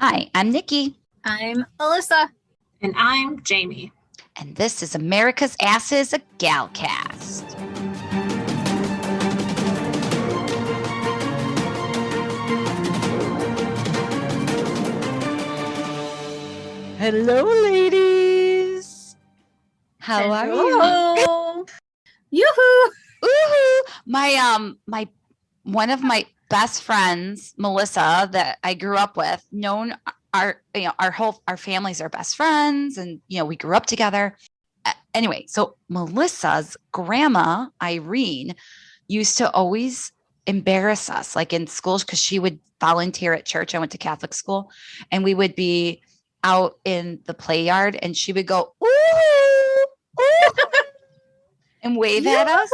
Hi, I'm Nikki. I'm Alyssa. And I'm Jamie. And this is America's Asses, a Galcast. Hello, ladies. How are you? Yoo-hoo! Ooh, my one of my best friends, Melissa, that I grew up with, our families are best friends, and we grew up together. Anyway, so Melissa's grandma, Irene, used to always embarrass us, like in schools, because she would volunteer at church. I went to Catholic school, and we would be out in the play yard, and she would go, ooh, ooh, and wave at us.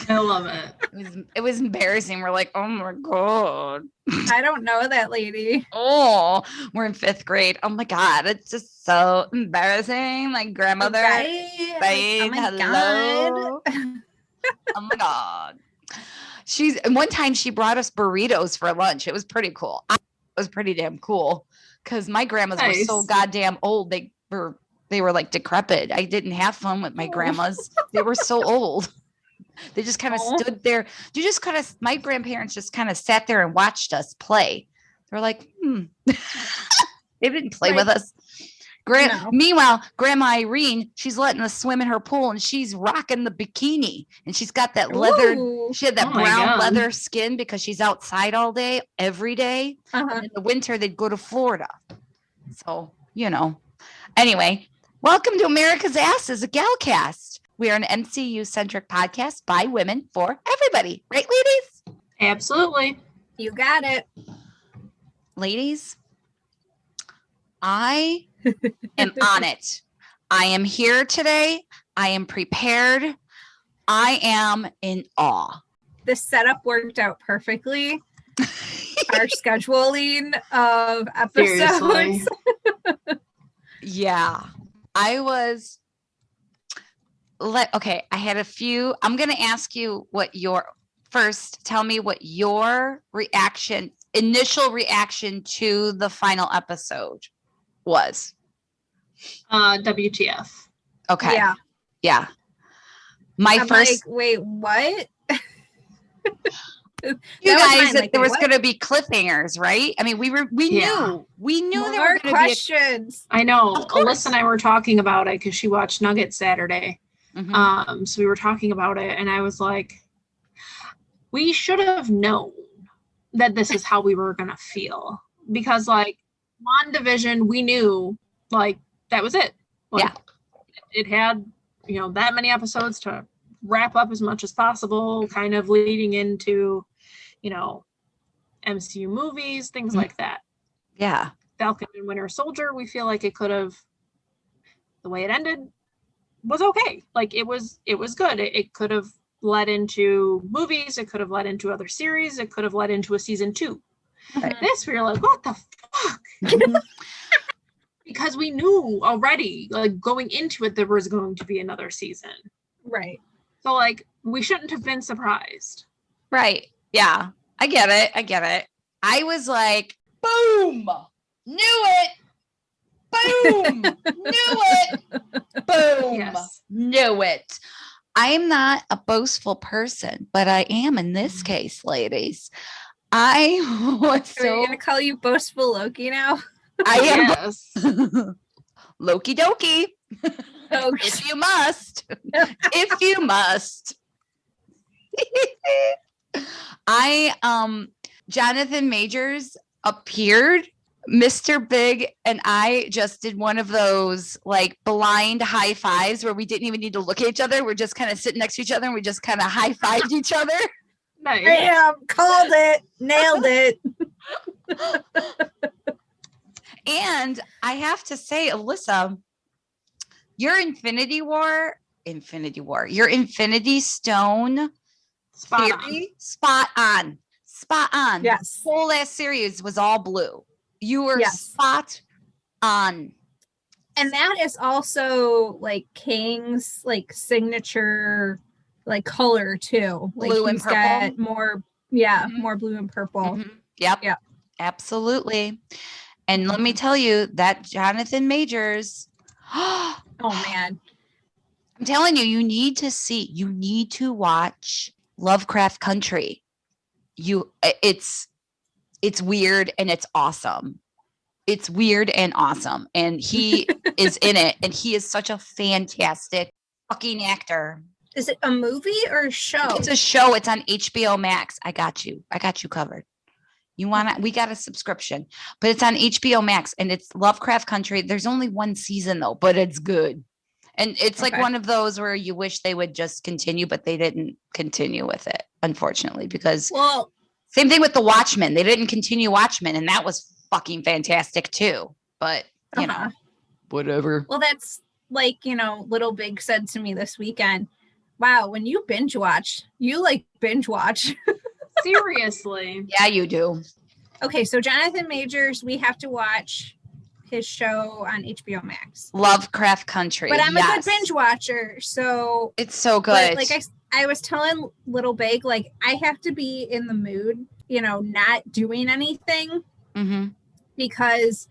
I love it. It was embarrassing. We're like, oh my God. I don't know that lady. Oh, we're in 5th grade. Oh my God. It's just so embarrassing. My grandmother saying hello. Oh my God. One time she brought us burritos for lunch. It was pretty cool. It was pretty damn cool because my grandmas were so goddamn old. They were like decrepit. I didn't have fun with my grandmas. They were so old. They just kind of stood there. My grandparents just kind of sat there and watched us play. They were like, They didn't play with us. Meanwhile, Grandma Irene, she's letting us swim in her pool, and she's rocking the bikini, and she's got that leather. She had that brown leather skin because she's outside all day, every day. And in the winter, they'd go to Florida. So, Anyway, welcome to America's Asses, a Galcast. We are an MCU-centric podcast by women for everybody. Right, ladies? Absolutely. You got it. Ladies, I am on it. I am here today. I am prepared. I am in awe. The setup worked out perfectly. Our scheduling of episodes. Yeah. Okay, I had a few. I'm going to ask you tell me what your initial reaction to the final episode was. WTF. Okay. Yeah. I'm like, wait, what? You guys, there was going to be cliffhangers, right? I mean, we knew More there were going to be questions. I know. Alyssa and I were talking about it because she watched Nuggets Saturday. Mm-hmm. So we were talking about it, and I was like, we should have known that this is how we were going to feel, because like WandaVision, we knew like that was it. Like, it had, that many episodes to wrap up as much as possible, kind of leading into, MCU movies, things like that. Yeah. Falcon and Winter Soldier, we feel like it could have, the way it ended was okay. Like it was good. It could have led into movies. It could have led into other series. It could have led into a season 2. Right. This, we were like, what the fuck? Because we knew already, like going into it, there was going to be another season. Right. So like, we shouldn't have been surprised. Right. Yeah. I get it. I was like, boom, knew it. Boom, knew it. Boom, yes. Knew it. I am not a boastful person, but I am in this case, ladies. Are you going to call you boastful Loki now? I am. Yes. Loki dokie. If you must. If you must. Jonathan Majors appeared. Mr. Big and I just did one of those like blind high fives where we didn't even need to look at each other. We're just kind of sitting next to each other and we just kind of high fived each other. Nice. Bam, called it, nailed it. And I have to say, Alyssa, your Infinity Stone theory, spot on. Yes. The whole last series was all blue. You were spot on. And that is also like Kang's like signature like color too. Like blue and purple. Got more, more blue and purple. Mm-hmm. Yep. Absolutely. And let me tell you that Jonathan Majors. Oh man. I'm telling you, you need to watch Lovecraft Country. It's weird and it's awesome. It's weird and awesome. And he is in it. And he is such a fantastic fucking actor. Is it a movie or a show? It's a show. It's on HBO Max. I got you covered. We got a subscription, but it's on HBO Max and it's Lovecraft Country. There's only one season though, but it's good. And it's like one of those where you wish they would just continue, but they didn't continue with it, unfortunately, because same thing with The Watchmen. They didn't continue Watchmen, and that was fucking fantastic too. But, you know, whatever. Well, that's like, Little Big said to me this weekend, wow, when you binge watch, you like binge watch. Seriously. Yeah, you do. Okay, so Jonathan Majors, we have to watch his show on HBO Max. Lovecraft Country. But I'm a good binge watcher, so it's so good. Like I was telling Little Big, like I have to be in the mood, not doing anything, because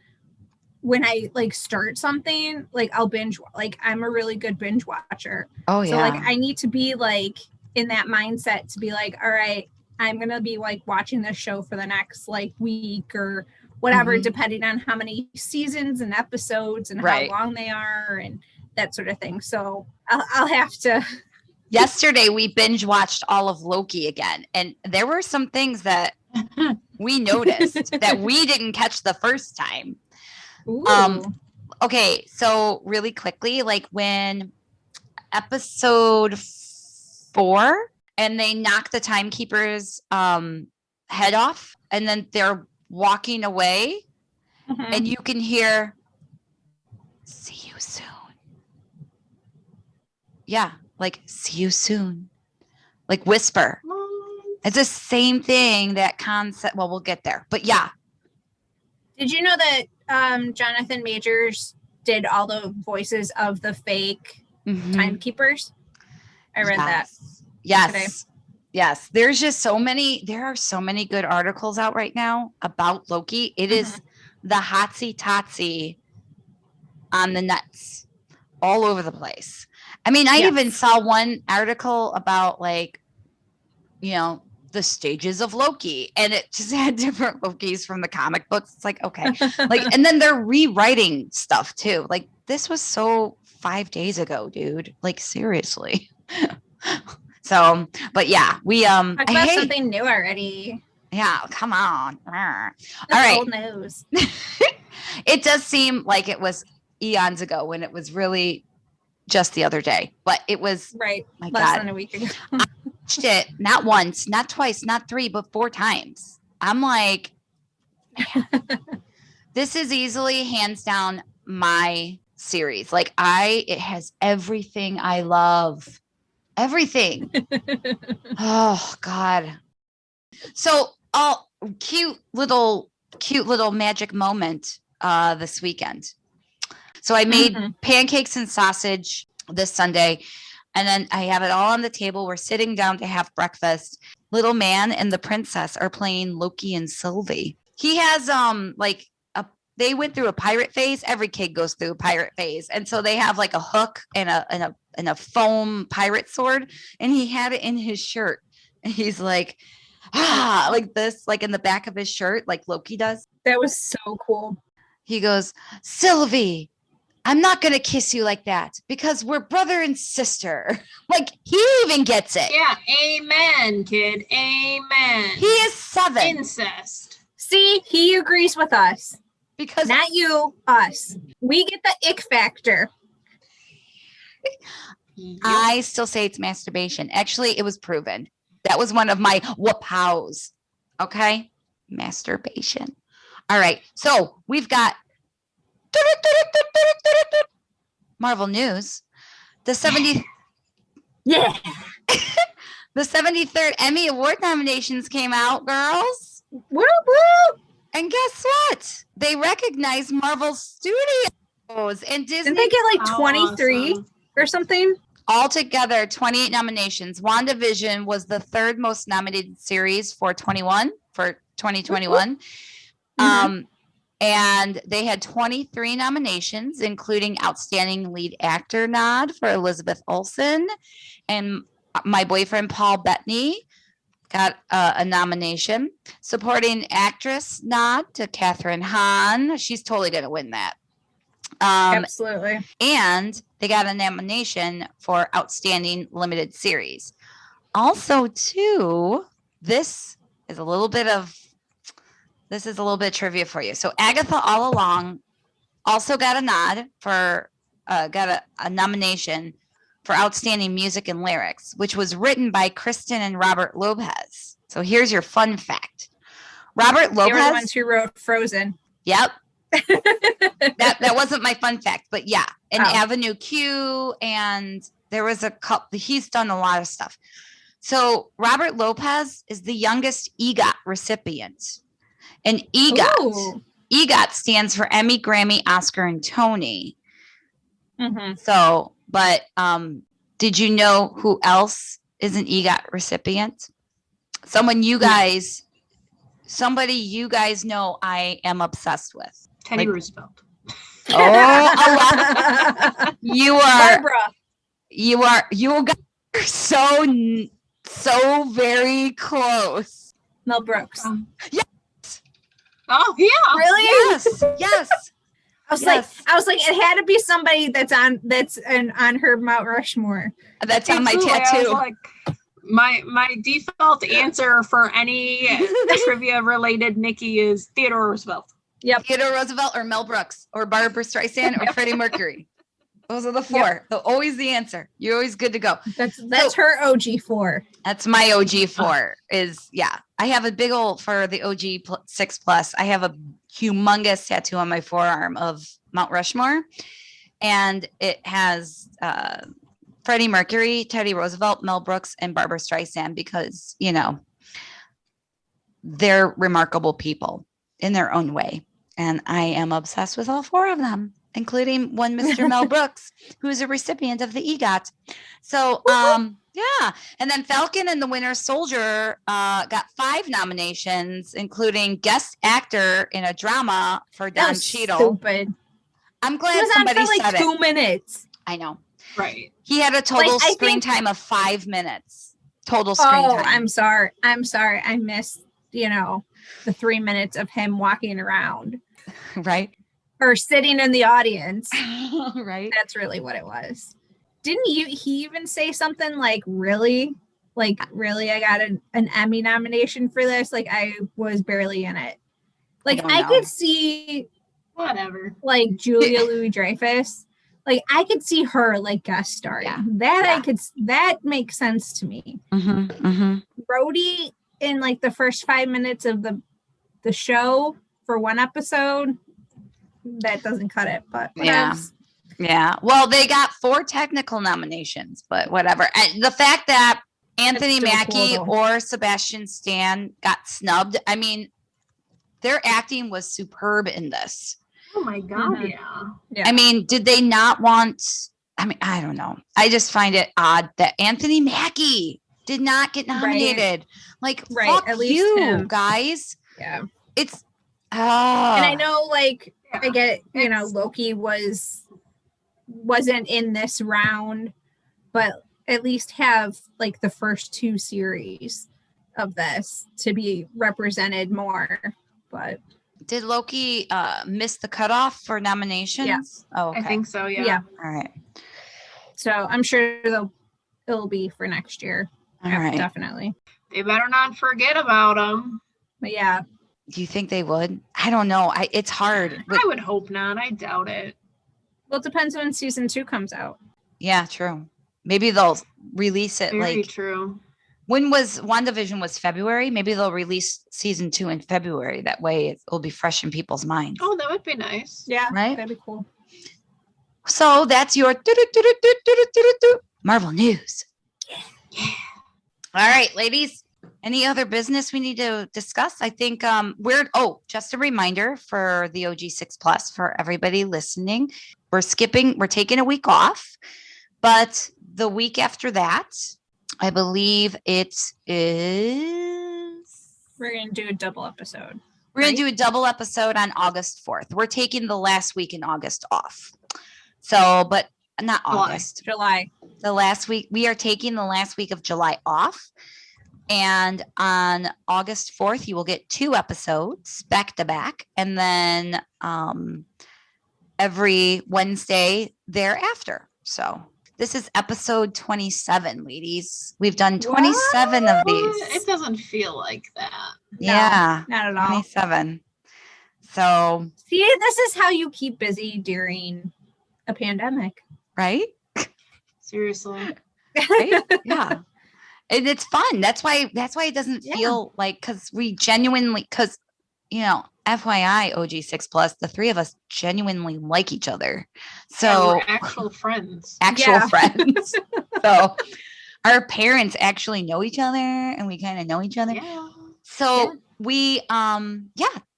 when I like start something, like I'll binge. Like I'm a really good binge watcher. Oh yeah. So like I need to be like in that mindset to be like, all right, I'm gonna be like watching this show for the next like week or whatever, depending on how many seasons and episodes and how long they are and that sort of thing. So I'll have to. Yesterday, we binge watched all of Loki again. And there were some things that we noticed that we didn't catch the first time. Ooh. Okay, so really quickly, like when episode 4 and they knock the timekeeper's head off and then they're walking away and you can hear, see you soon. Yeah, like see you soon. Like whisper. It's the same thing, that concept. Well, we'll get there. But yeah. Did you know that Jonathan Majors did all the voices of the fake timekeepers? I read that. Yes. Today. Yes, there are so many good articles out right now about Loki. It is the hotsy totsy on the nuts all over the place. I mean, I even saw one article about like, the stages of Loki, and it just had different Lokis from the comic books. It's like, okay, like, and then they're rewriting stuff too. Like this was so 5 days ago, dude. Like seriously. So, but yeah, we talk about something new already. Yeah, come on. All right. Old news. It does seem like it was eons ago when it was really just the other day, but it was less than a week ago. I watched it not once, not twice, not 3, but 4 times. I'm like, this is easily hands down my series. Like it has everything I love. Everything. Oh God. So cute little magic moment this weekend. So I made pancakes and sausage this Sunday, and then I have it all on the table. We're sitting down to have breakfast. Little man and the princess are playing Loki and Sylvie. He has they went through a pirate phase. Every kid goes through a pirate phase. And so they have like a hook and a foam pirate sword. And he had it in his shirt. And he's like, like this, like in the back of his shirt, like Loki does. That was so cool. He goes, Sylvie, I'm not going to kiss you like that because we're brother and sister. Like he even gets it. Yeah. Amen, kid. Amen. He is 7. Incest. See, he agrees with us. Because not you, us. We get the ick factor. I still say it's masturbation. Actually, it was proven. That was one of my whoop-hows. Okay? Masturbation. All right. So we've got Marvel News. The 70th. Yeah. The 73rd Emmy Award nominations came out, girls. Woo woo. And guess what? They recognize Marvel Studios and Disney. Didn't they get like 23 or something? Altogether, 28 nominations. WandaVision was the 3rd most nominated series for 2021. And they had 23 nominations, including Outstanding Lead Actor nod for Elizabeth Olsen. And My Boyfriend Paul Bettany got a nomination. Supporting Actress nod to Kathryn Hahn. She's totally going to win that. Absolutely. And they got a nomination for Outstanding Limited Series. Also, too, this is a little bit of trivia for you. So Agatha All Along also got a nod for, got a nomination for Outstanding Music and Lyrics, which was written by Kristen and Robert Lopez. So here's your fun fact. Robert Lopez. They were the ones who wrote Frozen. Yep. that wasn't my fun fact, but yeah. And Avenue Q, and there was a couple, he's done a lot of stuff. So Robert Lopez is the youngest EGOT recipient. And EGOT stands for Emmy, Grammy, Oscar, and Tony. Mm-hmm. So, but did you know who else is an EGOT recipient? Somebody you guys know I am obsessed with. Teddy Roosevelt. Oh, you are. Barbara. You guys are so very close. Mel Brooks. Yes. Oh yeah. Really? Yes. I was like, it had to be somebody that's on her Mount Rushmore. That's on my tattoo. Like, my default answer for any trivia related Nikki is Theodore Roosevelt. Yep. Theodore Roosevelt or Mel Brooks or Barbara Streisand or Freddie Mercury. Those are the four. Yep. Always the answer. You're always good to go. That's her OG 4. That's my OG 4 I have a big old, for the OG 6+, I have a humongous tattoo on my forearm of Mount Rushmore. And it has Freddie Mercury, Teddy Roosevelt, Mel Brooks, and Barbara Streisand because, they're remarkable people in their own way. And I am obsessed with all 4 of them, including one Mr. Mel Brooks, who is a recipient of the EGOT. So, yeah. And then Falcon and the Winter Soldier got 5 nominations, including Guest Actor in a Drama for Don Cheadle. Stupid. I'm glad somebody said 2 minutes. I know. Right. He had a total screen time of 5 minutes. Total screen time. Oh, I'm sorry. I missed, the 3 minutes of him walking around. Right. Or sitting in the audience. Right. That's really what it was. Didn't he even say something like, really? Like, really, I got an Emmy nomination for this? Like, I was barely in it. Like, I could see... Whatever. Like, Julia Louis-Dreyfus. Like, I could see her, like, guest starring. Yeah. That makes sense to me. Mm-hmm. Mm-hmm. Brody, in, like, the first 5 minutes of the show for one episode, that doesn't cut it, but yeah. Yeah. Well, they got 4 technical nominations, but whatever. And the fact that Anthony Mackie or Sebastian Stan got snubbed, I mean, their acting was superb in this. Oh my God. Mm-hmm. Yeah. I mean, did they not want, I don't know. I just find it odd that Anthony Mackie did not get nominated. Like, fuck at least you him. Guys. Yeah. It's, and I know, like, I get, Loki wasn't in this round, but at least have like the first 2 series of this to be represented more. But did Loki miss the cutoff for nominations? Yeah. Oh, okay. I think so. Yeah. All right. So I'm sure it'll be for next year. All right. Definitely. They better not forget about them. But yeah. Do you think they would? I don't know. It's hard. I would hope not. I doubt it. Well, it depends when season 2 comes out. Yeah, true. Maybe they'll release it. Very true. When was WandaVision was February? Maybe they'll release season 2 in February. That way it will be fresh in people's minds. Oh, that would be nice. Yeah. Right? That'd be cool. So that's your Marvel news. Yeah. All right, ladies. Any other business we need to discuss? I think just a reminder for the OG6+, for everybody listening, we're taking a week off, but the week after that, I believe it is... We're going to do a double episode. We're going to do a double episode on August 4th. We're taking the last week in August off. So, but not August. July. The last week. We are taking the last week of July off. And on August 4th, you will get 2 episodes back to back. And then every Wednesday thereafter. So this is episode 27, ladies. We've done 27 of these. It doesn't feel like that. Yeah. No, not at all. 27. So. See, this is how you keep busy during a pandemic. Right? Seriously. Right? Yeah. And it's fun. That's why it doesn't feel like, because we genuinely, because, you know, FYI, OG6+, the 3 of us genuinely like each other. So we're actual friends. Friends. So our parents actually know each other and we kind of know each other. Yeah. So we,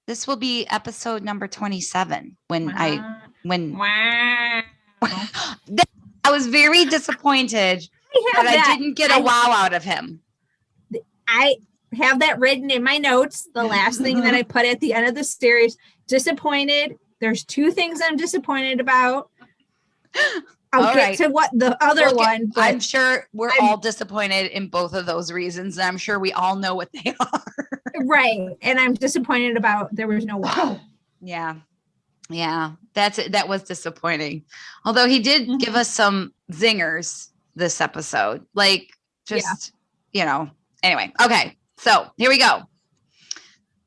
this will be episode number 27 I was very disappointed that I didn't get a wow out of him. I have that written in my notes. The last thing that I put at the end of the series, disappointed. There's 2 things I'm disappointed about. I'll get to what the other one. But I'm sure we're all disappointed in both of those reasons. And I'm sure we all know what they are. Right. And I'm disappointed about there was no wow. Yeah. Yeah. That was disappointing. Although he did give us some zingers this episode. Like you know, anyway. Okay. So here we go.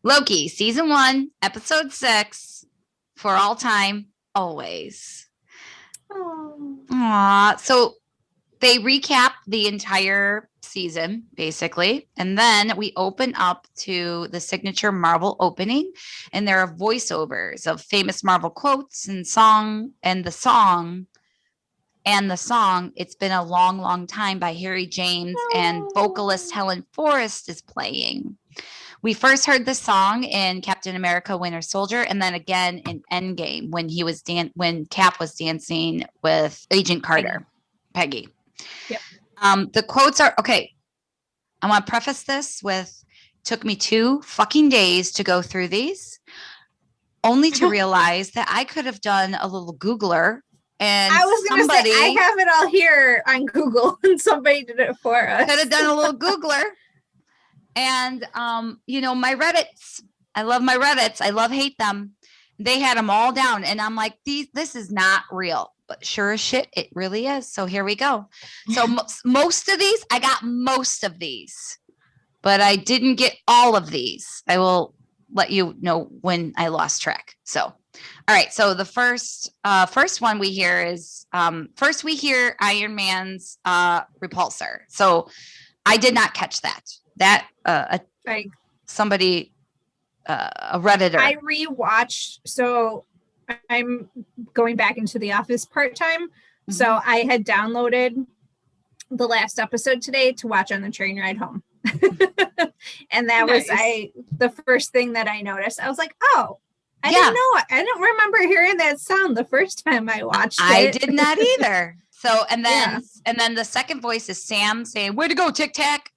Loki, season 1, episode 6, For All Time, Always. Aww. So they recap the entire season, basically. And then we open up to the signature Marvel opening. And there are voiceovers of famous Marvel quotes and the song, It's Been a Long, Long Time by Harry James and vocalist Helen Forrest is playing. We first heard the song in Captain America Winter Soldier and then again in Endgame when Cap was dancing with Agent Carter, Peggy. Yep. The quotes are, okay, I want to preface this with, took me 2 fucking days to go through these, only to realize that I could have done a little Googler. And I was going to say, I have it all here on Google and somebody did it for us. Could have done a little Googler. And, you know, my Reddits, I love my Reddits. I hate them. They had them all down. And I'm like, this is not real. But sure as shit, it really is. So here we go. So most of these, I got most of these. But I didn't get all of these. I will let you know when I lost track. So, all right. So the first one we hear is, first we hear Iron Man's repulsor. So I did not catch that. Somebody, a Redditor. I rewatched. So I'm going back into the office part-time. Mm-hmm. So I had downloaded the last episode today to watch on the train ride home. And that was the first thing that I noticed. I was like, oh, I didn't know it. I don't remember hearing that sound the first time I watched it. I did not either. So, and then the second voice is Sam saying, "Way to go, Tic Tac."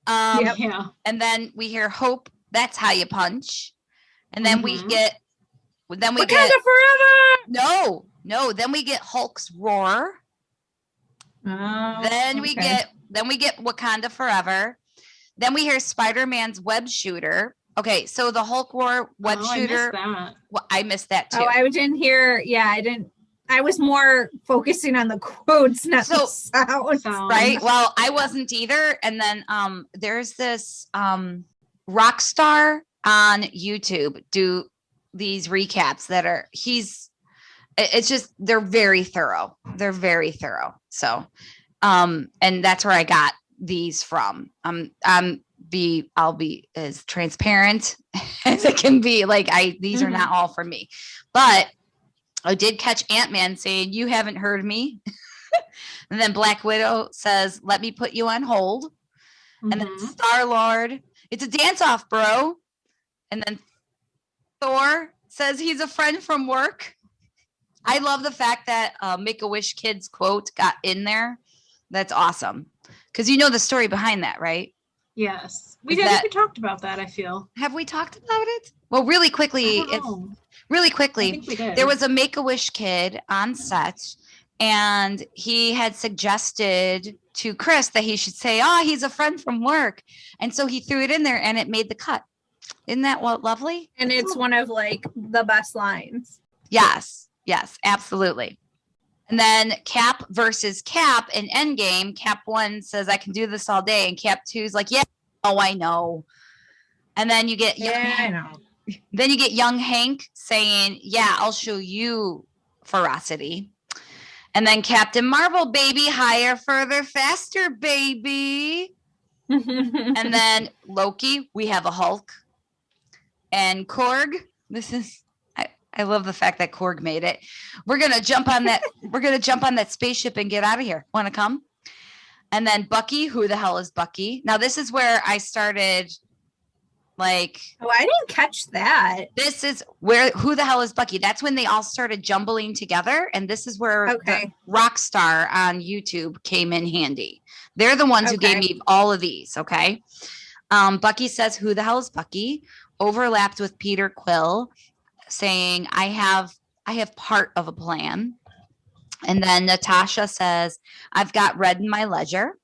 And then we hear Hope, "That's how you punch." And then we get Wakanda forever. No. Then we get Hulk's roar. Then we get Wakanda forever. Then we hear Spider-Man's web shooter. Okay, so the Hulk roar web shooter. I missed that too. Oh, I didn't hear. Yeah, I didn't. I was more focusing on the quotes, not the sound. Right. Well, I wasn't either. And then there's this rock star on YouTube do these recaps that are it's just they're very thorough. So and that's where I got these from. I'll be as transparent as it can be. Like these are not all for me, but I did catch Ant-Man saying, "You haven't heard me." And then Black Widow says, "Let me put you on hold." And then Star-Lord, "It's a dance-off, bro." And then Thor says he's a friend from work. I love the fact that Make-A-Wish Kids quote got in there. That's awesome. Because you know the story behind that, right? Yes. We talked about that, I feel. Have we talked about it? Well, really quickly, I think we did. there was a Make-A-Wish kid on set, and he had suggested to Chris that he should say, "Oh, he's a friend from work," and so he threw it in there, and it made the cut. Isn't that lovely? And it's one of like the best lines. Yes, absolutely. And then Cap versus Cap in Endgame. Cap 1 says, "I can do this all day," and Cap 2 is like, "Yeah, oh, I know." And then you get I know. Then you get young Hank saying, "Yeah, I'll show you ferocity." And then Captain Marvel, "Baby, higher, further, faster, baby." And then Loki, "We have a Hulk." And Korg, I love the fact that Korg made it. We're gonna jump on that spaceship and get out of here. Want to come? And then Bucky, "Who the hell is Bucky?" Now this is where I started. Like, oh, I didn't catch that. This is where "Who the hell is Bucky?" That's when they all started jumbling together, and this is where the Rockstar on YouTube came in handy. They're the ones who gave me all of these. Okay, Bucky says, "Who the hell is Bucky?" Overlapped with Peter Quill saying, I have part of a plan." And then Natasha says, "I've got red in my ledger."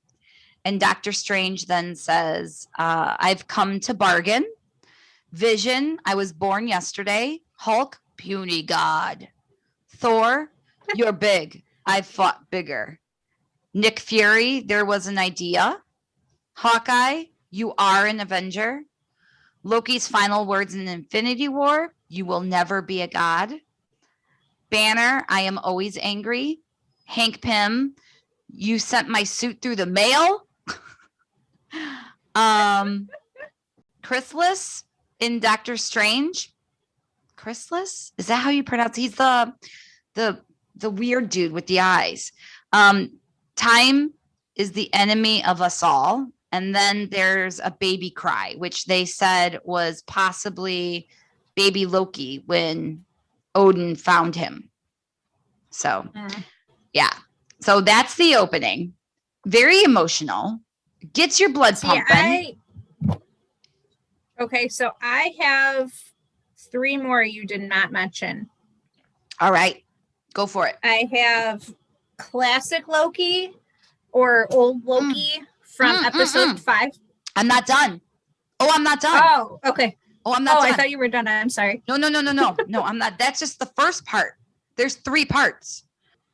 And Doctor Strange then says, "I've come to bargain." Vision, "I was born yesterday." Hulk, "Puny God." Thor, "You're big. I've fought bigger." Nick Fury, "There was an idea." Hawkeye, "You are an Avenger." Loki's final words in Infinity War, "You will never be a god." Banner, "I am always angry." Hank Pym, "You sent my suit through the mail." Chrysalis in Doctor Strange. Chrysalis? Is that how you pronounce it? He's the weird dude with the eyes. Time is the enemy of us all. And then there's a baby cry, which they said was possibly baby Loki when Odin found him. So, yeah. So that's the opening. Very emotional. Gets your blood pumping. Okay, so I have 3 more you did not mention. All right. Go for it. I have classic Loki or old Loki from episode 5. I'm not done. Oh, I'm not done. Oh, okay. Oh, I'm not done. I thought you were done. I'm sorry. No. No, I'm not. That's just the first part. There's 3 parts.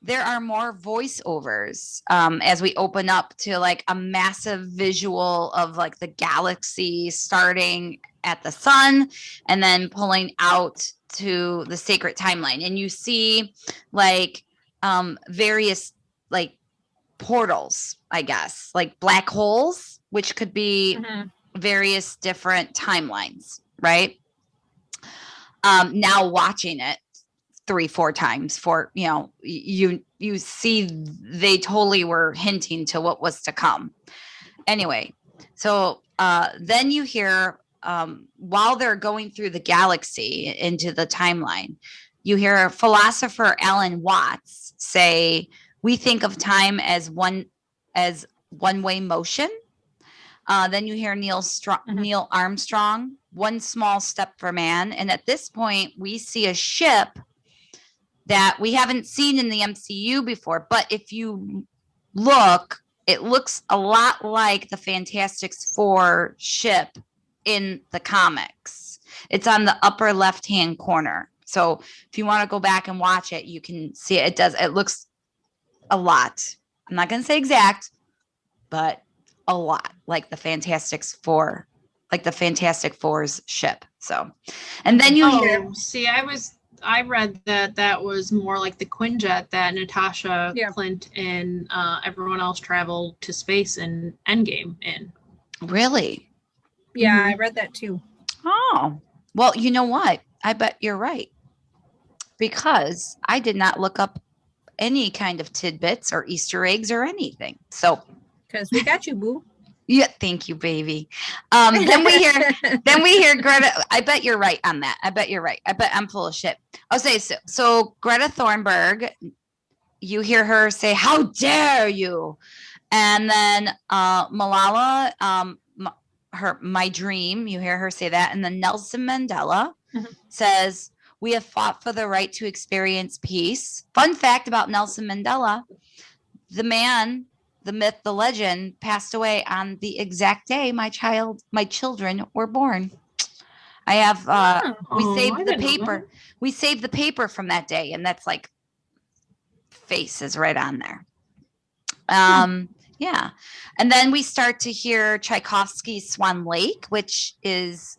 There are more voiceovers as we open up to like a massive visual of like the galaxy starting at the sun and then pulling out to the sacred timeline. And you see like various like portals, I guess, like black holes, which could be various different timelines, right? Now watching it 3-4 times for, you see they totally were hinting to what was to come. Anyway, so then you hear while they're going through the galaxy into the timeline, you hear philosopher Alan Watts say, "We think of time as one-way motion." Then you hear Neil Armstrong, "One small step for man." And at this point, we see a ship that we haven't seen in the MCU before. But if you look, it looks a lot like the Fantastic Four ship in the comics. It's on the upper left-hand corner. So if you want to go back and watch it, you can see it. It looks a lot. I'm not going to say exact, but a lot like the Fantastic Four, like the Fantastic Four's ship. So, and then you hear. See, I read that was more like the Quinjet that Natasha, Clint, and everyone else traveled to space in Endgame in. Really? Yeah, I read that too. Oh, well, you know what? I bet you're right. Because I did not look up any kind of tidbits or Easter eggs or anything. So, because we got you, boo. Yeah, thank you, baby. Then we hear Greta. I bet you're right on that. I bet you're right. I bet I'm full of shit. I'll say so Greta Thunberg, you hear her say, "How dare you?" And then Malala, my dream, you hear her say that. And then Nelson Mandela, says, we have fought for the right to experience peace. Fun fact about Nelson Mandela, the man, the myth, the legend, passed away on the exact day my children were born. I have, we saved the paper. We saved the paper from that day, and that's like face is right on there. Yeah. And then we start to hear Tchaikovsky's Swan Lake, which is,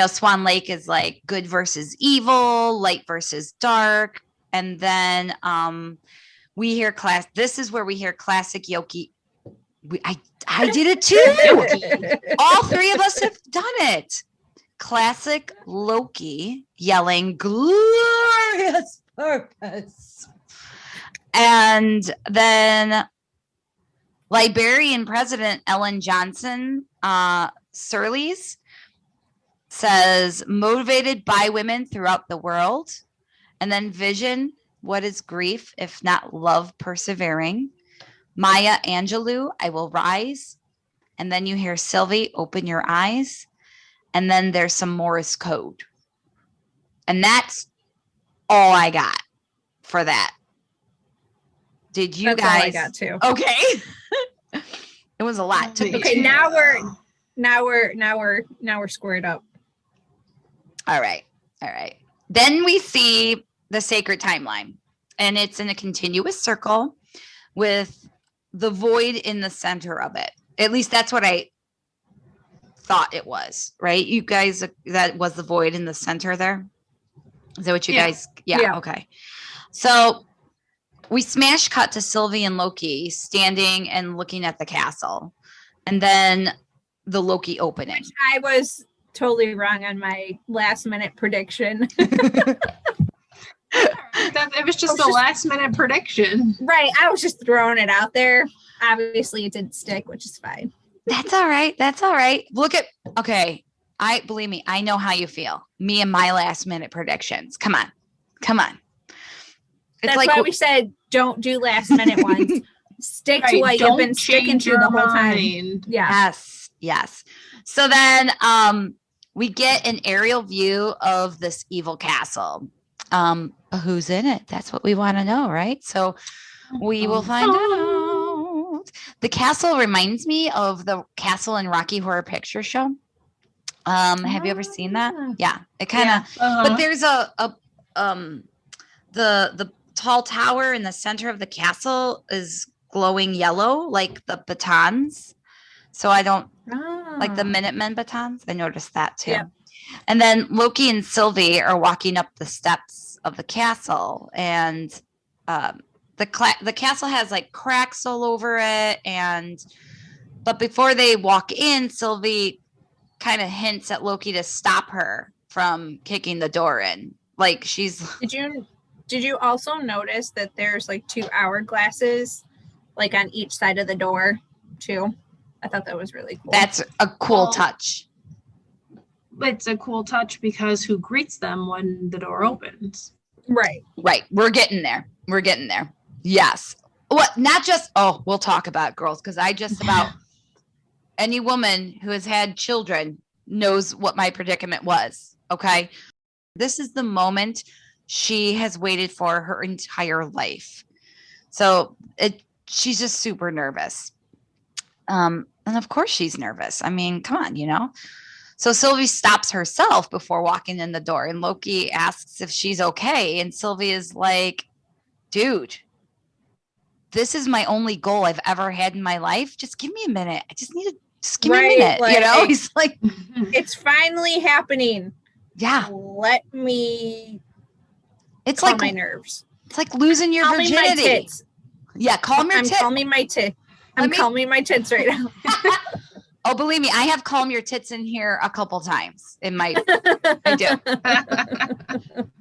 Swan Lake is like good versus evil, light versus dark. And then we hear this is where we hear classic Yoki. I did it too. All three of us have done it. Classic Loki yelling glorious purpose. And then Liberian President Ellen Johnson Sirleaf says, motivated by women throughout the world. And then Vision, what is grief if not love persevering? Maya Angelou, I will rise. And then you hear Sylvie, open your eyes. And then there's some Morse code. And that's all I got for that. Did you That's guys? all I got too. Okay. It was a lot. Okay, now we're squared up. All right. Then we see the sacred timeline, and it's in a continuous circle with the void in the center of it. At least that's what I thought it was, right? You guys, that was the void in the center there. Is that what you guys? Yeah. Okay. So we smash cut to Sylvie and Loki standing and looking at the castle, and then the Loki opening. Which I was totally wrong on my last minute prediction. It was just a last minute prediction. Right. I was just throwing it out there. Obviously it didn't stick, which is fine. That's all right. Okay. Believe me, I know how you feel. Me and my last minute predictions. Come on. That's like why we said don't do last minute ones. Stick to what you've been sticking to the whole time. Yeah. Yes. So then we get an aerial view of this evil castle. Who's in it? That's what we want to know, right? So we will find out. The castle reminds me of the castle in Rocky Horror Picture Show. Have you ever seen that? Yeah, it kind of. But there's the tall tower in the center of the castle is glowing yellow, like the batons. So I don't like the Minutemen batons. I noticed that too. Yeah. And then Loki and Sylvie are walking up the steps of the castle, and the castle has like cracks all over it. But before they walk in, Sylvie kind of hints at Loki to stop her from kicking the door in. Like she's. Did you also notice that there's like 2 hourglasses, like on each side of the door, too? I thought that was really cool. That's a cool touch. It's a cool touch because who greets them when the door opens? Right. We're getting there. Yes. What? Not just. Oh, we'll talk about girls because I just about any woman who has had children knows what my predicament was. Okay. This is the moment she has waited for her entire life. So she's just super nervous. And of course she's nervous. I mean, come on, So Sylvie stops herself before walking in the door, and Loki asks if she's okay. And Sylvie is like, dude, this is my only goal I've ever had in my life. Just give me a minute. I just need to just give me a minute. Like, he's like, it's finally happening. Yeah. Let me. It's calm like my nerves. It's like losing your virginity. My tits. Yeah, calm your tits. I'm calming my tits. I'm calming my tits right now. Oh, believe me, I have calm your tits in here a couple times. I do.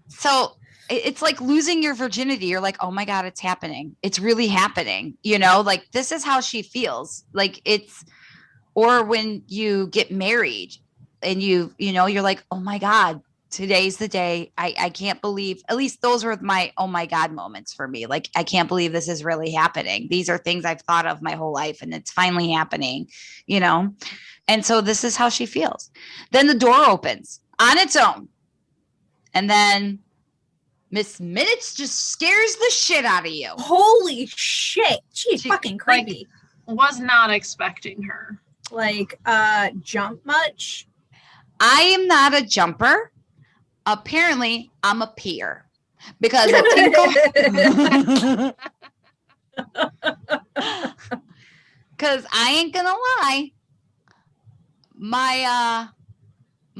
So it's like losing your virginity. You're like, oh my God, it's happening. It's really happening. Like this is how she feels. Like or when you get married and you're like, oh my God, today's the day. I can't believe, at least those were my, oh my God moments for me. Like, I can't believe this is really happening. These are things I've thought of my whole life and it's finally happening, And so this is how she feels. Then the door opens on its own. And then Miss Minutes just scares the shit out of you. Holy shit. She's fucking creepy. Was not expecting her. Like, jump much? I am not a jumper. Apparently, I'm a peer. Because a tinkle. Because I ain't gonna lie.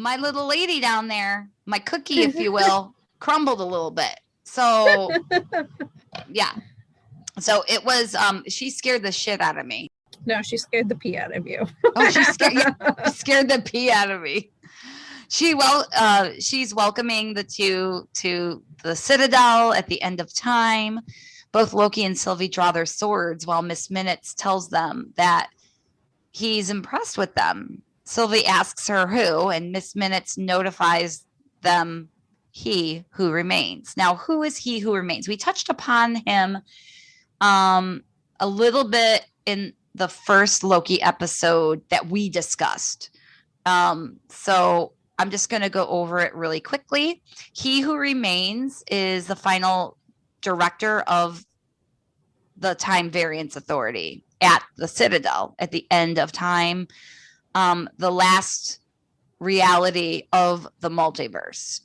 My little lady down there, my cookie, if you will, crumbled a little bit. So, yeah. So it was, she scared the shit out of me. No, she scared the pee out of you. Oh, she scared the pee out of me. She's welcoming the two to the Citadel at the end of time. Both Loki and Sylvie draw their swords while Miss Minutes tells them that he's impressed with them. Sylvie asks her who, and Miss Minutes notifies them he who remains. Now, who is he who remains? We touched upon him a little bit in the first Loki episode that we discussed. So I'm just going to go over it really quickly. He who remains is the final director of the Time Variance Authority at the Citadel at the end of time, the last reality of the multiverse,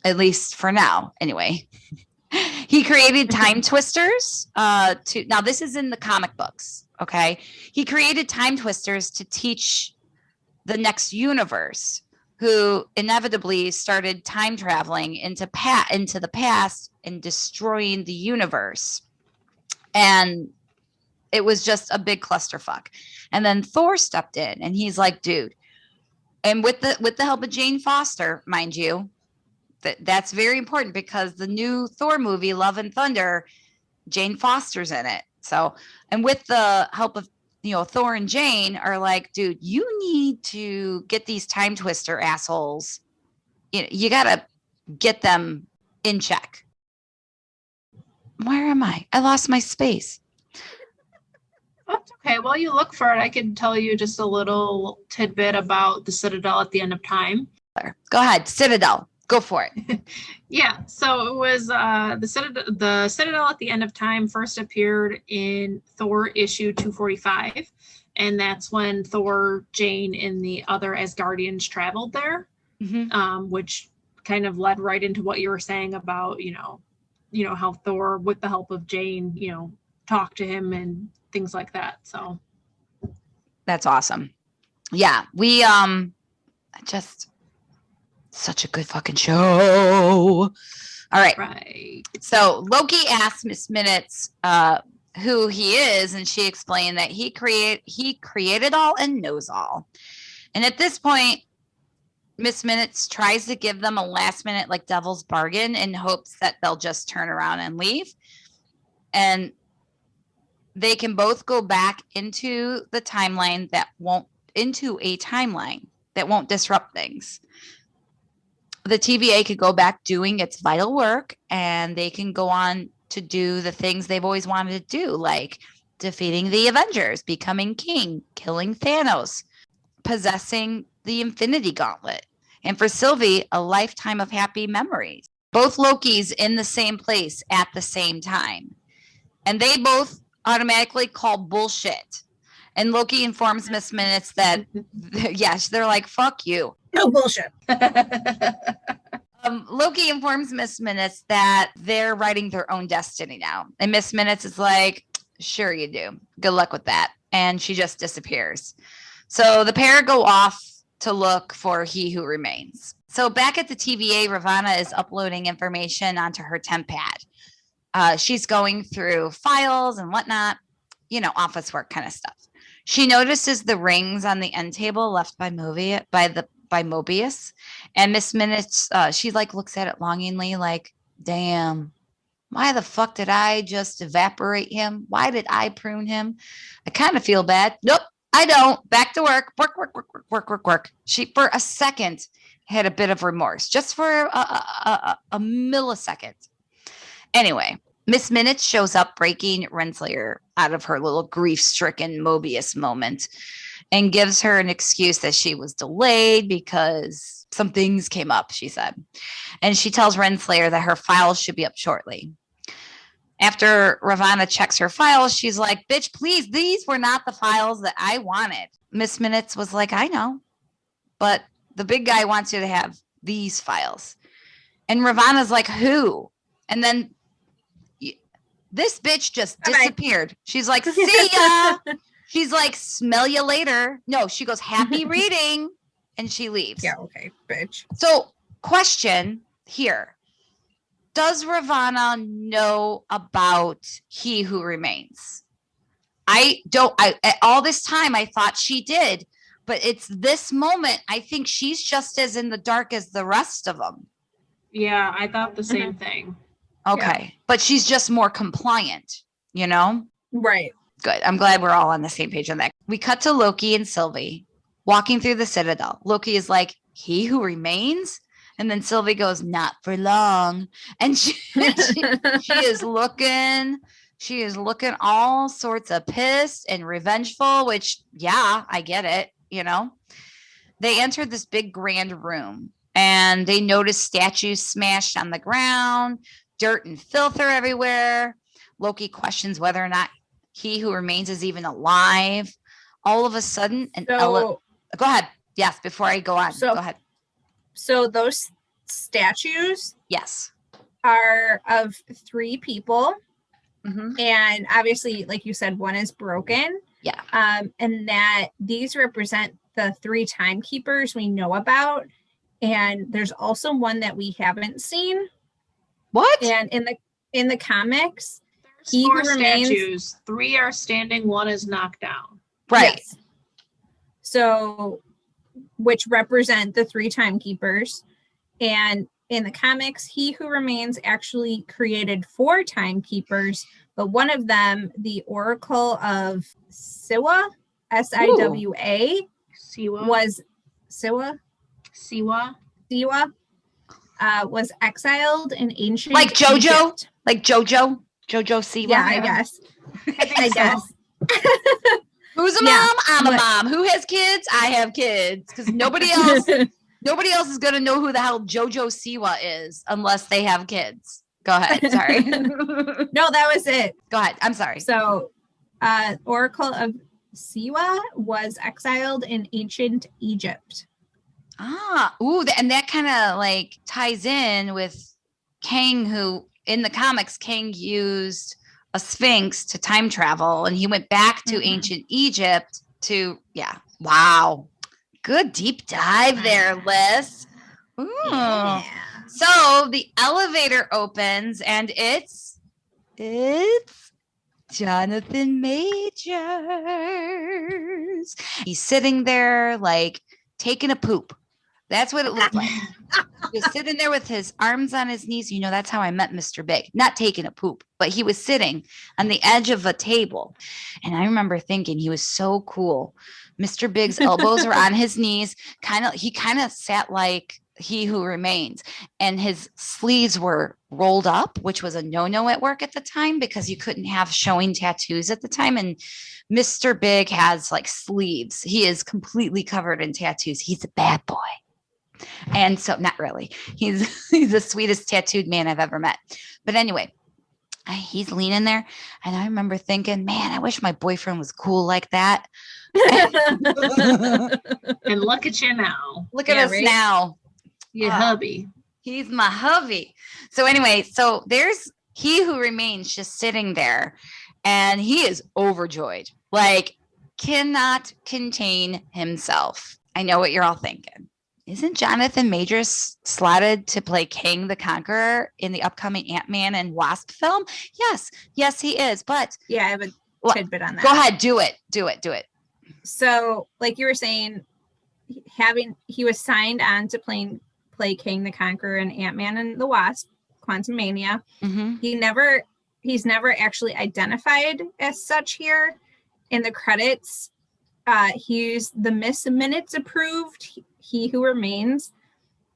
at least for now, anyway. He created time twisters now this is in the comic books, okay? He created time twisters to teach the next universe, who inevitably started time traveling into the past and destroying the universe. And it was just a big clusterfuck. And then Thor stepped in and he's like, dude, and with the help of Jane Foster, mind you, that's very important because the new Thor movie, Love and Thunder, Jane Foster's in it. So, and with the help of, Thor and Jane are like, dude, you need to get these time twister assholes. You got to get them in check. Where am I? I lost my space. That's okay. While you look for it, I can tell you just a little tidbit about the Citadel at the end of time. Go ahead. Citadel. Go for it. Yeah. So it was the Citadel at the end of time first appeared in Thor issue 245. And that's when Thor, Jane, and the other Asgardians traveled there, which kind of led right into what you were saying about, how Thor, with the help of Jane, talked to him and things like that. So that's awesome. Yeah, we just such a good fucking Show. All right. Right. So Loki asked Miss Minutes who he is, and she explained that he created all and knows all. And at this point, Miss Minutes tries to give them a last minute like devil's bargain in hopes that they'll just turn around and leave. And they can both go back into the timeline into a timeline that won't disrupt things. The TVA could go back doing its vital work, and they can go on to do the things they've always wanted to do, like defeating the Avengers, becoming king, killing Thanos, possessing the Infinity Gauntlet. And for Sylvie, a lifetime of happy memories. Both Lokis in the same place at the same time. And they both automatically call bullshit. And Loki informs Miss Minutes that, yes, they're like, fuck you. No bullshit. Loki informs Miss Minutes that they're writing their own destiny now. And Miss Minutes is like, sure you do. Good luck with that. And she just disappears. So the pair go off to look for He Who Remains. So back at the TVA, Ravana is uploading information onto her temp pad. She's going through files and whatnot, office work kind of stuff. She notices the rings on the end table left by Mobius, and Miss Minutes, she like looks at it longingly, like, damn, why the fuck did I just evaporate him? Why did I prune him? I kind of feel bad. Nope, I don't. Back to work. Work. She, for a second, had a bit of remorse, just for a millisecond. Anyway, Miss Minutes shows up, breaking Renslayer out of her little grief-stricken Mobius moment. and gives her an excuse that she was delayed because some things came up, she said. And she tells Renslayer that her files should be up shortly. After Ravonna checks her files, she's like, bitch, please, these were not the files that I wanted. Miss Minutes was like, I know, but the big guy wants you to have these files. And Ravonna's like, who? And then this bitch just disappeared. She's like, see ya. She's like, smell you later. No, she goes, happy reading. And she leaves. Yeah, okay, bitch. So, question here. Does Ravonna know about He Who Remains? All this time I thought she did, but it's this moment. I think she's just as in the dark as the rest of them. Yeah, I thought the same thing. Okay. Yeah. But she's just more compliant, you know? Right. Good. I'm glad we're all on the same page on that. We cut to Loki and Sylvie walking through the Citadel. Loki is like, He Who Remains? And then Sylvie goes, not for long. And she is looking all sorts of pissed and revengeful, which, yeah, I get it, you know. They entered this big grand room and they noticed statues smashed on the ground, dirt and filth are everywhere. Loki questions whether or not He Who Remains is even alive. All of a sudden, go ahead. Yes, before I go on, go ahead. So those statues, yes, are of 3 people, and obviously, like you said, one is broken. Yeah, and that these represent the 3 timekeepers we know about, and there's also one that we haven't seen. What? And in the comics, there's 4 statues. 3 are standing. 1 is knocked down. Right. Yes. So, which represent the 3 timekeepers. And in the comics, He Who Remains actually created 4 timekeepers, but one of them, the Oracle of Siwa, Siwa, was Siwa? Siwa was exiled in ancient like JoJo? Egypt. Like JoJo Siwa? Yeah, I guess. I guess. Who's a mom? I'm a mom. Who has kids? I have kids. Because nobody else is going to know who the hell JoJo Siwa is unless they have kids. Go ahead. Sorry. No, that was it. Go ahead. I'm sorry. So, Oracle of Siwa was exiled in ancient Egypt. And that kind of like ties in with Kang, who in the comics, Kang used a sphinx to time travel, and he went back to ancient Egypt to, wow. Good deep dive there, Liz. Ooh. Yeah. So the elevator opens and it's Jonathan Majors. He's sitting there like taking a poop. That's what it looked like. He was sitting there with his arms on his knees. You know, that's how I met Mr. Big. Not taking a poop, but he was sitting on the edge of a table. And I remember thinking he was so cool. Mr. Big's elbows were on his knees. He kind of sat like He Who Remains. And his sleeves were rolled up, which was a no-no at work at the time because you couldn't have showing tattoos at the time. And Mr. Big has like sleeves. He is completely covered in tattoos. He's a bad boy. And so, not really. He's the sweetest tattooed man I've ever met. But anyway, he's leaning there. And I remember thinking, man, I wish my boyfriend was cool like that. And look at you now. Look at us now. Your hubby. He's my hubby. So anyway, there's He Who Remains just sitting there. And he is overjoyed. Like, cannot contain himself. I know what you're all thinking. Isn't Jonathan Majors slotted to play Kang the Conqueror in the upcoming Ant-Man and Wasp film? Yes, he is. But yeah, I have a tidbit on that. Go ahead, do it. So, like you were saying, he was signed on to play Kang the Conqueror in Ant-Man and the Wasp, Quantumania. Mm-hmm. He's never actually identified as such here. In the credits, he's the Miss Minutes approved He Who Remains.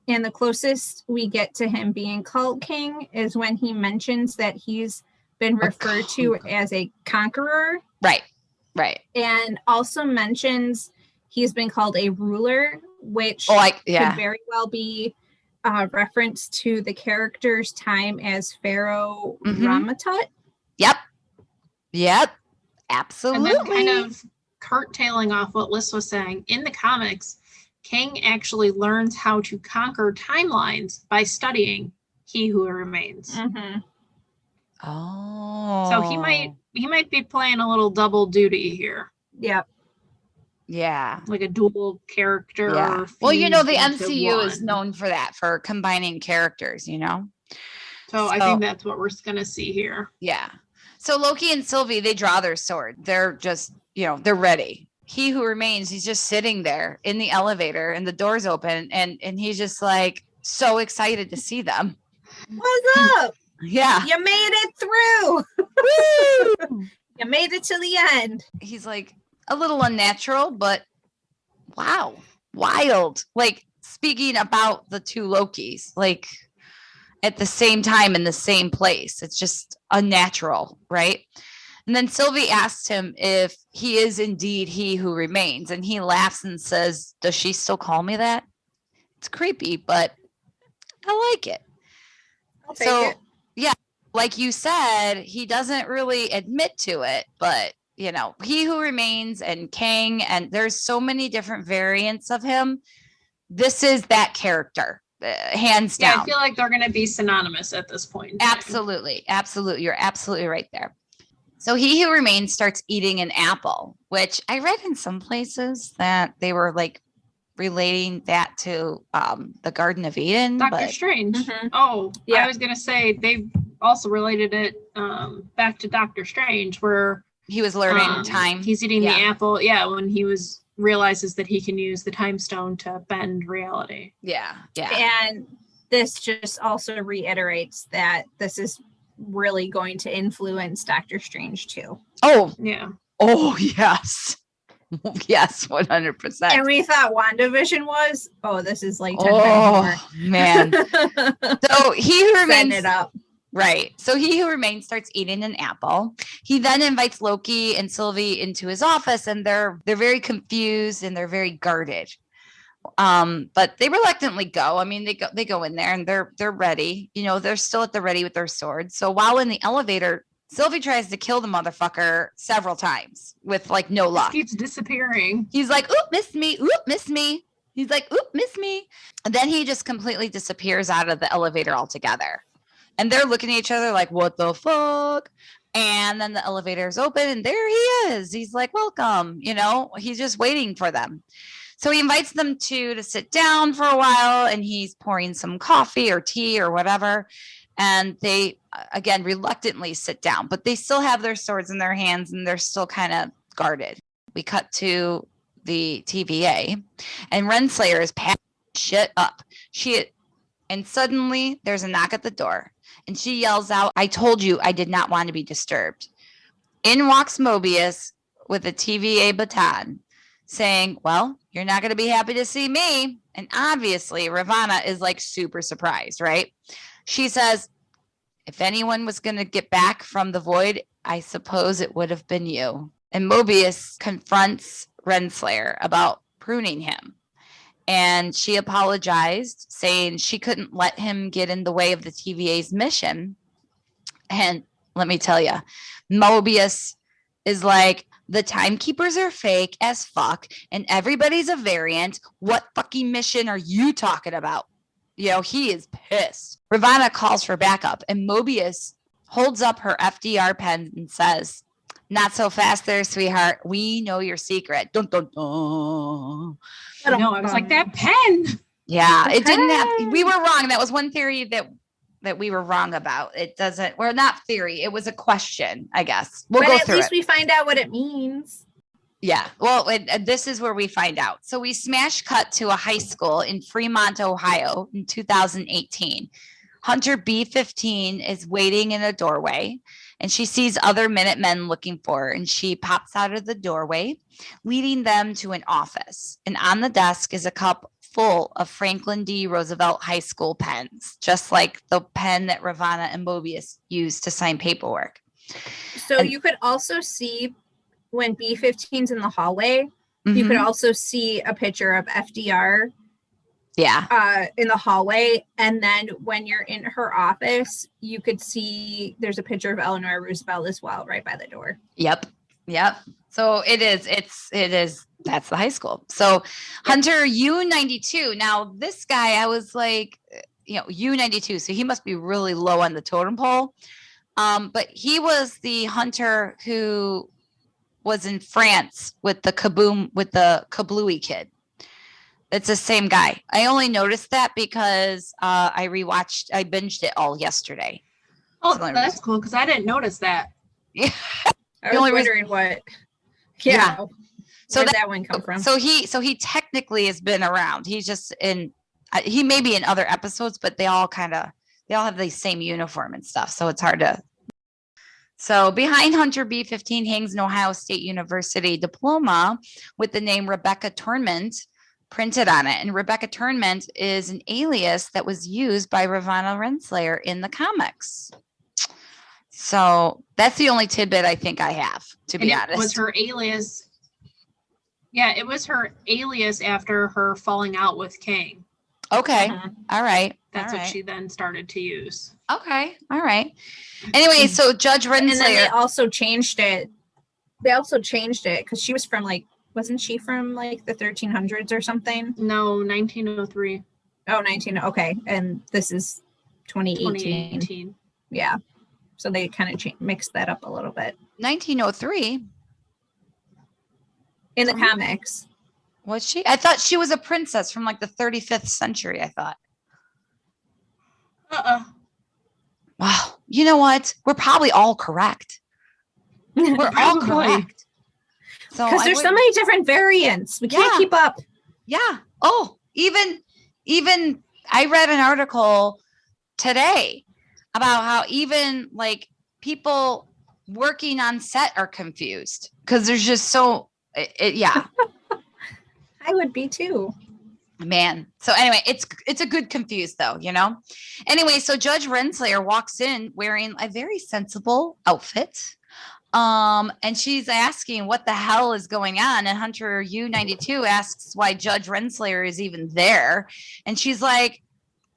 And the closest we get to him being called King is when he mentions that he's been referred to as a conqueror. Right. And also mentions he's been called a ruler, which could very well be a reference to the character's time as Pharaoh Ramatut. Yep. Absolutely. And then kind of curtailing off what Liz was saying, in the comics, Kang actually learns how to conquer timelines by studying He Who Remains. Oh. So he might be playing a little double duty here. Yep. Yeah. Like a dual character. Yeah. Well, you know, the MCU is known for that, for combining characters, you know? So I think that's what we're going to see here. Yeah. So Loki and Sylvie, they draw their sword. They're just, you know, they're ready. He Who Remains, he's just sitting there in the elevator and the door's open and he's just like so excited to see them. What's up? Yeah. You made it through. Woo! You made it to the end. He's like a little unnatural, but wow, wild. Like speaking about the two Lokis, like at the same time in the same place. It's just unnatural, right? And then Sylvie asked him if he is indeed He Who Remains. And he laughs and says, does she still call me that? It's creepy, but I like it. I'll take it. Yeah, like you said, he doesn't really admit to it, but you know, He Who Remains and Kang, and there's so many different variants of him. This is that character, hands down. Yeah, I feel like they're going to be synonymous at this point. Absolutely. You're absolutely right there. So He Who Remains starts eating an apple, which I read in some places that they were like relating that to the Garden of Eden. Doctor Strange. Oh, yeah. I was going to say they also related it back to Doctor Strange, where he was learning time. He's eating the apple. Yeah, when he realizes that he can use the time stone to bend reality. Yeah. And this just also reiterates that this is really going to influence Doctor Strange too. Oh, yeah. Oh, yes. Yes, 100%. And we thought WandaVision was, this is like 10 times more. Man. So He Who Remains. Setting it up. Right. So He Who Remains starts eating an apple. He then invites Loki and Sylvie into his office, and they're very confused and they're very guarded. But they reluctantly go. I mean, they go in there and they're ready. You know, they're still at the ready with their swords. So while in the elevator, Sylvie tries to kill the motherfucker several times with like no luck. He keeps disappearing. He's like, oop, missed me. Oop, missed me. He's like, oop, missed me. And then he just completely disappears out of the elevator altogether. And they're looking at each other like, what the fuck? And then the elevator's open and there he is. He's like, welcome. You know, he's just waiting for them. So he invites them to sit down for a while, and he's pouring some coffee or tea or whatever. And they, again, reluctantly sit down, but they still have their swords in their hands and they're still kind of guarded. We cut to the TVA, and Renslayer is packing shit up. And suddenly there's a knock at the door, and she yells out, I told you I did not want to be disturbed. In walks Mobius with a TVA baton, saying, well, you're not going to be happy to see me. And obviously Ravonna is like super surprised, right? She says, if anyone was going to get back from the void, I suppose it would have been you. And Mobius confronts Renslayer about pruning him. And she apologized, saying she couldn't let him get in the way of the TVA's mission. And let me tell you, Mobius is like, the timekeepers are fake as fuck, and everybody's a variant. What fucking mission are you talking about? You know, he is pissed. Ravonna calls for backup, and Mobius holds up her FDR pen and says, not so fast there, sweetheart. We know your secret. Dun, dun, dun. No, I was like, that pen. Yeah, it didn't have, we were wrong. That was one theory that we were wrong about. It doesn't, well, not theory. It was a question, I guess. We'll go through it. But at least we find out what it means. Yeah. Well, this is where we find out. So we smash cut to a high school in Fremont, Ohio in 2018. Hunter B-15 is waiting in a doorway, and she sees other Minutemen looking for her, and she pops out of the doorway, leading them to an office. And on the desk is a cup full of Franklin D. Roosevelt High School pens, just like the pen that Ravonna and Mobius used to sign paperwork. So you could also see when B-15's in the hallway, You could also see a picture of FDR. Yeah. In the hallway. And then when you're in her office, you could see there's a picture of Eleanor Roosevelt as well, right by the door. Yep. So it is, that's the high school. So Hunter U92. Now this guy, I was like, U92. So he must be really low on the totem pole. But he was the Hunter who was in France with the Kablooey kid. It's the same guy. I only noticed that because I binged it all yesterday. Oh, that's cool because I didn't notice that. Yeah. I was wondering what. Yeah. So where'd that one come from? So he technically has been around. He's just he may be in other episodes, but they all have the same uniform and stuff. So it's hard to. So behind Hunter B15 hangs an Ohio State University diploma with the name Rebecca Tournament printed on it. And Rebecca Tournament is an alias that was used by Ravonna Renslayer in the comics. So that's the only tidbit I think I have, to be honest. It was her alias. Yeah, it was her alias after her falling out with Kang. Okay. All right. That's what she then started to use. Okay. All right. Anyway, so Judge Renslayer. And then they also changed it. Because she was from wasn't she from the 1300s or something? No, 1903. Oh, okay. And this is 2018. Yeah. So they kind of mixed that up a little bit. 1903? In the comics. Was she? I thought she was a princess from the 35th century, I thought. Wow. You know what? We're probably all correct. We're all correct. Because there's so many different variants. We can't keep up. Yeah. Oh, even I read an article today about how even people working on set are confused because there's just so yeah. I would be too. Man. So anyway, it's a good confused though, Anyway, so Judge Renslayer walks in wearing a very sensible outfit. And she's asking what the hell is going on. And Hunter U92 asks why Judge Renslayer is even there. And she's like,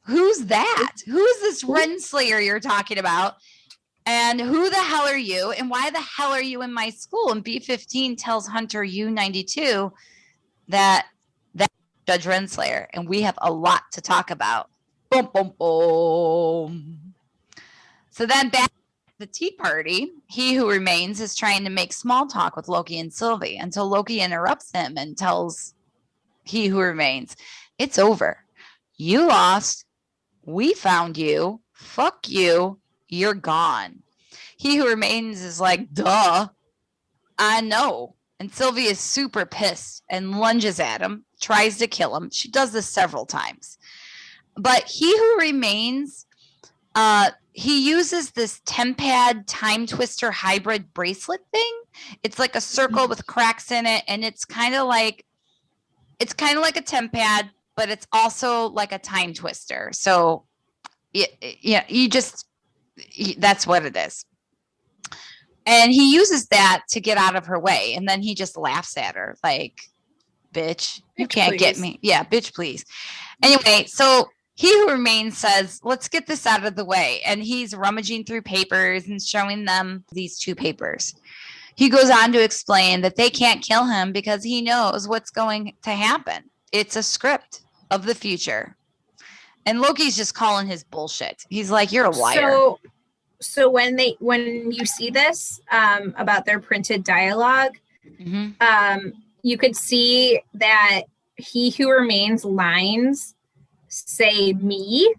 who's that? Who's this Renslayer you're talking about? And who the hell are you? And why the hell are you in my school? And B15 tells Hunter U92 that Judge Renslayer, and we have a lot to talk about. Boom, boom, boom. So then back at the tea party, he who remains is trying to make small talk with Loki and Sylvie until Loki interrupts him and tells he who remains, it's over. You lost. We found you. Fuck you. You're gone. He who remains is like, duh. I know. And Sylvie is super pissed and lunges at him, tries to kill him. She does this several times. But he who remains, he uses this Tempad time twister hybrid bracelet thing. It's like a circle with cracks in it, and it's kind of like a Tempad, but it's also like a time twister. So that's what it is. And he uses that to get out of her way. And then he just laughs at her like, bitch, you can't get me. Yeah, bitch, please. Anyway, so he who remains says, let's get this out of the way. And he's rummaging through papers and showing them these two papers. He goes on to explain that they can't kill him because he knows what's going to happen. It's a script of the future. And Loki's just calling his bullshit. He's like, you're a liar. So when you see this about their printed dialogue, you could see that he who remains lines say me.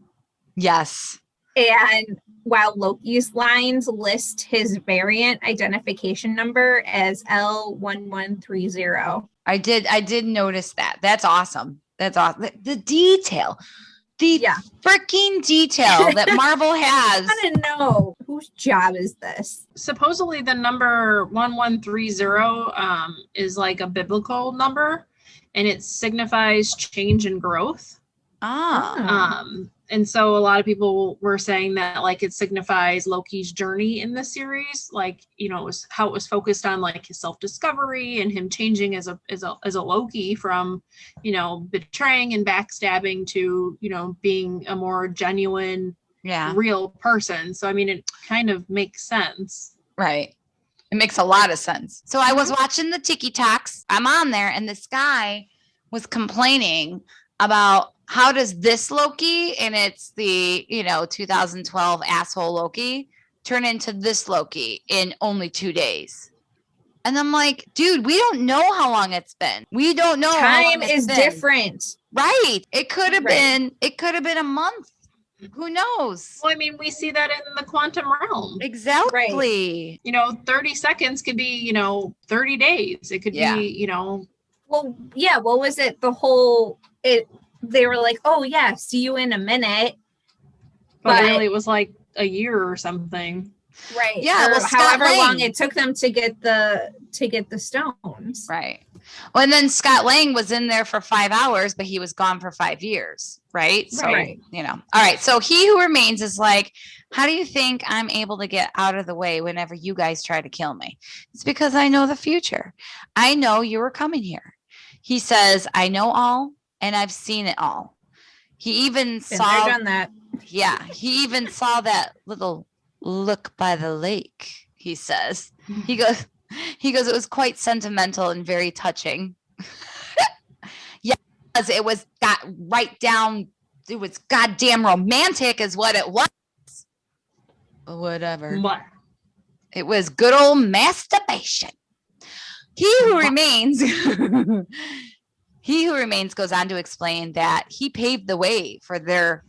Yes. And while Loki's lines list his variant identification number as L1130. I did notice that. That's awesome. That's awesome. The detail. Freaking detail that Marvel has. I don't know whose job is this. Supposedly the number 1130 is like a biblical number, and it signifies change and growth. And so a lot of people were saying that like it signifies Loki's journey in the series, like, you know, it was how it was focused on like his self-discovery and him changing as a Loki from, you know, betraying and backstabbing to, you know, being a more genuine, real person. So I mean, it kind of makes sense. Right. It makes a lot of sense. So I was watching the TikToks. I'm on there, and this guy was complaining about how does this Loki, and it's the, you know, 2012 asshole Loki, turn into this Loki in only 2 days. And I'm like, dude, we don't know how long it's been. We don't know. Time is different. Right. It could have been a month. Who knows? Well, I mean, we see that in the quantum realm. Exactly. Right. You know, 30 seconds could be, you know, 30 days. It could be, you know. Well, yeah. What was it? The whole, they were like, oh, yeah, see you in a minute. But really, it was like a year or something. Right. Yeah. Well, however long it took them to get the stones. Right. Well, and then Scott Lang was in there for 5 hours, but he was gone for 5 years. Right. So, you know, all right. So He Who Remains is like, how do you think I'm able to get out of the way whenever you guys try to kill me? It's because I know the future. I know you were coming here. He says, I know all and I've seen it all. He even saw done that. Yeah. He even saw that little look by the lake, he says. He goes, it was quite sentimental and very touching. Yes, it was it was goddamn romantic is what it was. Whatever. What? It was good old masturbation. He Who Remains He Who Remains goes on to explain that he paved the way for their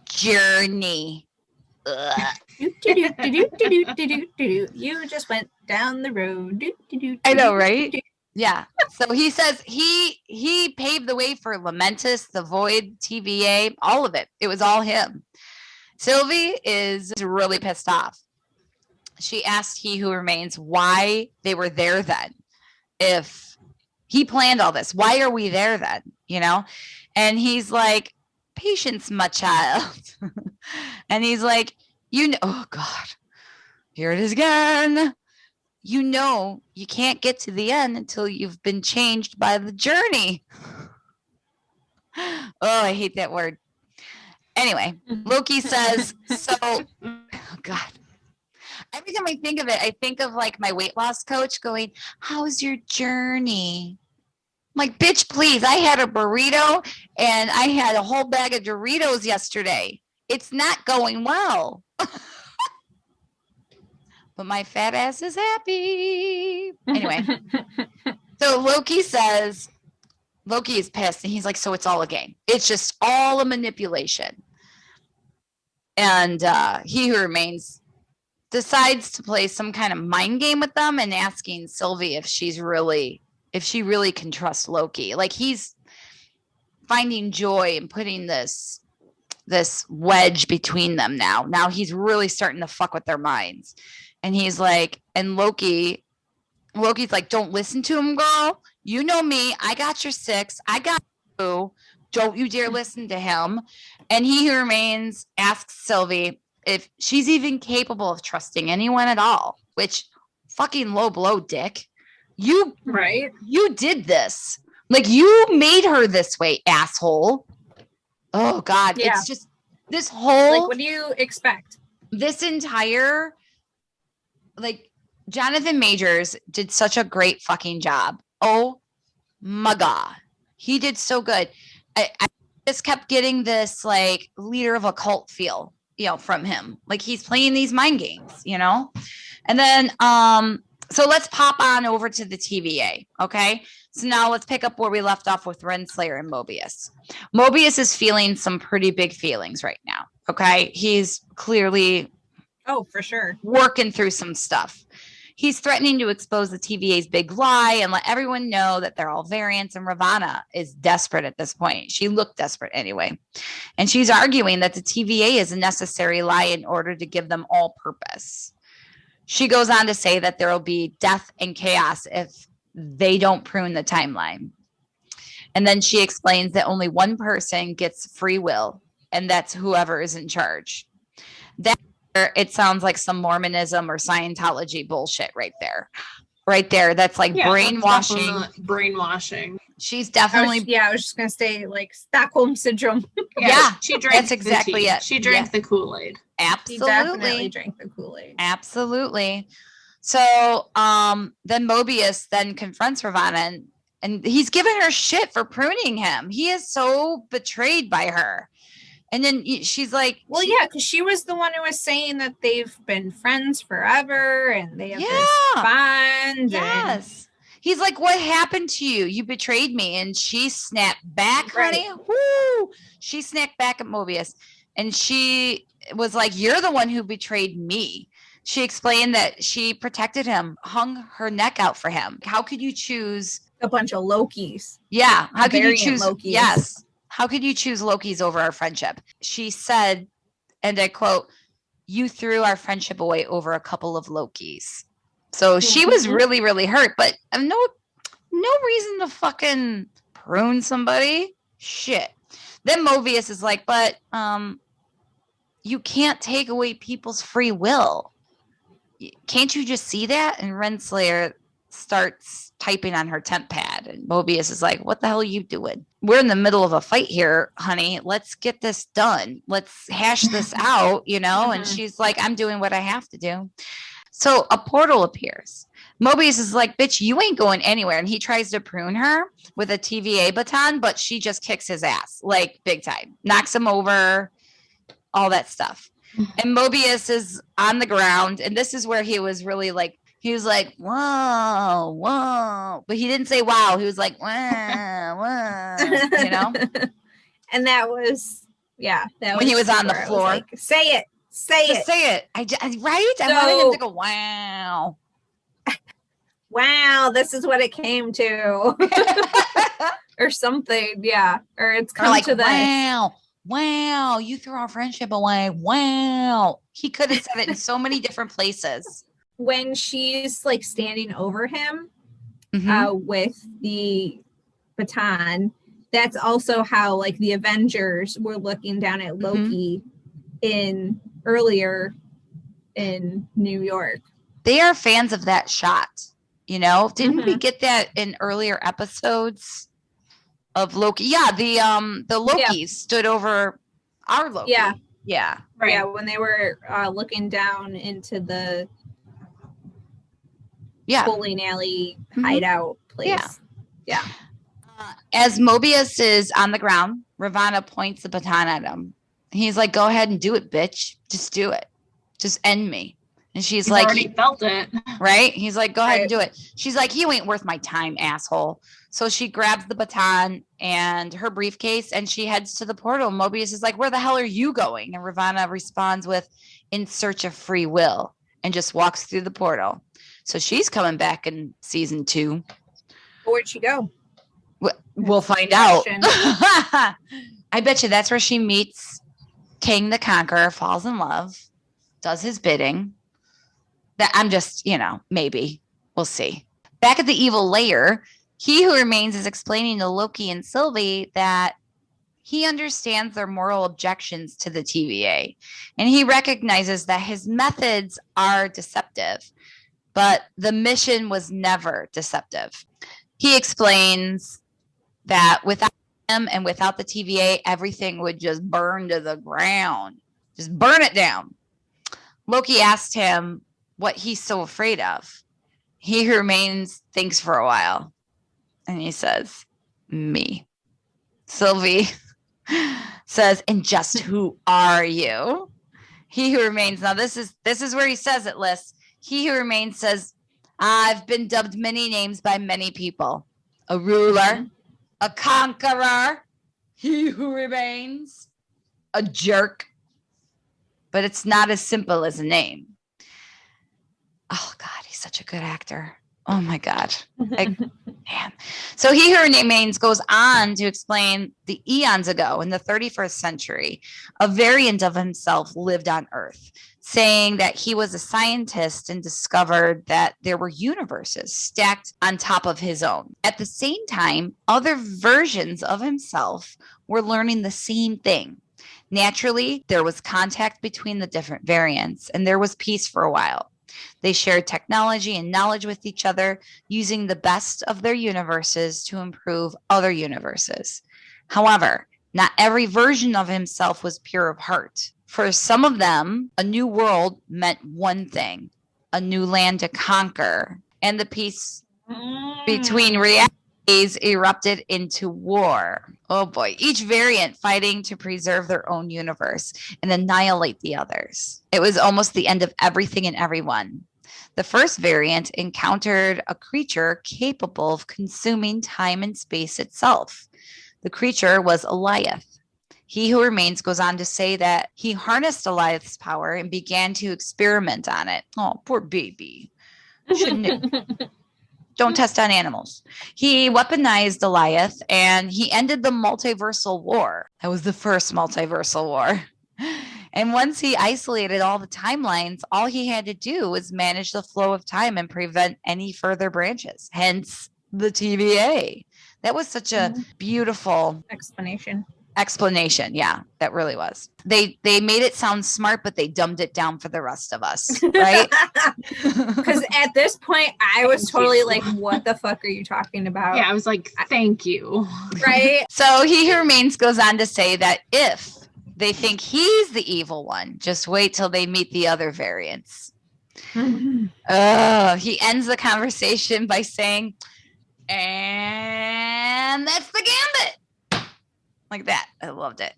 journey. You just went down the road. I know, right? Yeah. So he says he paved the way for Lamentus, The Void, TVA, all of it. It was all him. Sylvie is really pissed off. She asked He Who Remains why they were there then. If he planned all this, why are we there then? You know? And he's like, patience, my child. And he's like, you know, oh God, here it is again. You know, you can't get to the end until you've been changed by the journey. Oh, I hate that word. Anyway, Loki says, so, oh God. Every time I think of it, I think of like my weight loss coach going, how's your journey? I'm like, bitch, please. I had a burrito and I had a whole bag of Doritos yesterday. It's not going well. But my fat ass is happy. Anyway, so Loki says, Loki is pissed. And he's like, so it's all a game. It's just all a manipulation. And He Who Remains decides to play some kind of mind game with them and asking Sylvie if she really can trust Loki. Like he's finding joy in putting this wedge between them now. Now he's really starting to fuck with their minds. And he's like, and Loki's like, don't listen to him, girl. You know me. I got your 6. I got you. Don't you dare listen to him. And He Who Remains asks Sylvie if she's even capable of trusting anyone at all, which fucking low blow, dick. You did this. Like you made her this way, asshole. Oh God. Yeah. It's just this whole, like, what do you expect? This entire, like, Jonathan Majors did such a great fucking job. Oh my God. He did so good. I just kept getting this like leader of a cult feel, you know, from him. Like he's playing these mind games, you know? And then, so let's pop on over to the TVA. Okay. So now let's pick up where we left off with Renslayer and Mobius. Mobius is feeling some pretty big feelings right now. Okay. He's clearly, for sure, working through some stuff. He's threatening to expose the TVA's big lie and let everyone know that they're all variants, and Ravana is desperate at this point. She looked desperate anyway. And she's arguing that the TVA is a necessary lie in order to give them all purpose. She goes on to say that there will be death and chaos if they don't prune the timeline. And then she explains that only one person gets free will, and that's whoever is in charge. That it sounds like some Mormonism or Scientology bullshit right there. Right there. That's like brainwashing. That's brainwashing. She's definitely. I was just going to say like Stockholm Syndrome. Yeah. She drank that's exactly it. She drank the Kool-Aid. Absolutely. She definitely drank the Kool-Aid. Absolutely. So then Mobius then confronts Ravonna and he's giving her shit for pruning him. He is so betrayed by her. And then she's like, well, yeah, because she was the one who was saying that they've been friends forever and they have this bond. Yes. He's like, what happened to you? You betrayed me. And she snapped back, honey. Woo! She snapped back at Mobius. And she was like, you're the one who betrayed me. She explained that she protected him, hung her neck out for him. How could you choose a bunch of Lokis? Yeah. How could you choose Lokis? Yes. How could you choose Lokis over our friendship? She said, and I quote, you threw our friendship away over a couple of Lokis. So she was really, really hurt, but no reason to fucking prune somebody. Shit. Then Mobius is like, but you can't take away people's free will. Can't you just see that? And Renslayer starts typing on her temp pad and Mobius is like, what the hell are you doing? We're in the middle of a fight here, honey. Let's get this done. Let's hash this out, And she's like, I'm doing what I have to do. So a portal appears. Mobius is like, bitch, you ain't going anywhere. And he tries to prune her with a TVA baton, but she just kicks his ass, like big time, knocks him over, all that stuff. And Mobius is on the ground. And this is where he was really like, he was like, whoa, whoa. But he didn't say wow. He was like, whoa, whoa, And that was, when he was on the floor. Like, say it. Say it. Right? I wanted him to go, wow. Wow, this is what it came to. Or something, yeah. Or it's come like, to this. Wow, you threw our friendship away. Wow. He could have said it in so many different places. When she's like standing over him with the baton, that's also how like the Avengers were looking down at Loki earlier in New York. They are fans of that shot, Didn't we get that in earlier episodes of Loki? Yeah, the Lokis stood over our Loki. Yeah. Right. Yeah, when they were looking down into the bowling alley hideout place. Yeah. As Mobius is on the ground, Ravonna points the baton at him. He's like, go ahead and do it, bitch. Just do it. Just end me. And she's like, already felt it. Right? He's like, go ahead and do it. She's like, you ain't worth my time, asshole. So she grabs the baton and her briefcase and she heads to the portal. Mobius is like, where the hell are you going? And Ravonna responds with, in search of free will, and just walks through the portal. So she's coming back in season 2. Where'd she go? We'll find out. I bet you that's where she meets Kang the Conqueror, falls in love, does his bidding. That I'm just, maybe. We'll see. Back at the evil lair, he who remains is explaining to Loki and Sylvie that he understands their moral objections to the TVA. And he recognizes that his methods are deceptive, but the mission was never deceptive. He explains that without him and without the TVA, everything would just burn to the ground. Just burn it down. Loki asked him what he's so afraid of. He who remains thinks for a while. And he says, me. Sylvie says, and just who are you? He who remains. Now this is where he says it, Liz. He who remains says, I've been dubbed many names by many people. A ruler, a conqueror, he who remains, a jerk. But it's not as simple as a name. Oh, God, he's such a good actor. Oh, my God. Man. So he who remains goes on to explain the eons ago in the 31st century, a variant of himself lived on Earth, saying that he was a scientist and discovered that there were universes stacked on top of his own. At the same time, other versions of himself were learning the same thing. Naturally, there was contact between the different variants, and there was peace for a while. They shared technology and knowledge with each other, using the best of their universes to improve other universes. However, not every version of himself was pure of heart. For some of them, a new world meant one thing, a new land to conquer, and the peace between realities erupted into war. Oh boy, each variant fighting to preserve their own universe and annihilate the others. It was almost the end of everything and everyone. The first variant encountered a creature capable of consuming time and space itself. The creature was Alioth. He Who Remains goes on to say that he harnessed Alioth's power and began to experiment on it. Oh, poor baby. Shouldn't it? Don't test on animals. He weaponized Alioth and he ended the multiversal war. That was the first multiversal war. And once he isolated all the timelines, all he had to do was manage the flow of time and prevent any further branches, hence the TVA. That was such a beautiful explanation. Yeah, that really was. They made it sound smart, but they dumbed it down for the rest of us, right? Because at this point, I was totally like, what the fuck are you talking about? Yeah, I was like, thank you. Right? So He Who Remains goes on to say that if they think he's the evil one, just wait till they meet the other variants. He ends the conversation by saying, and that's the gambit. Like that. I loved it.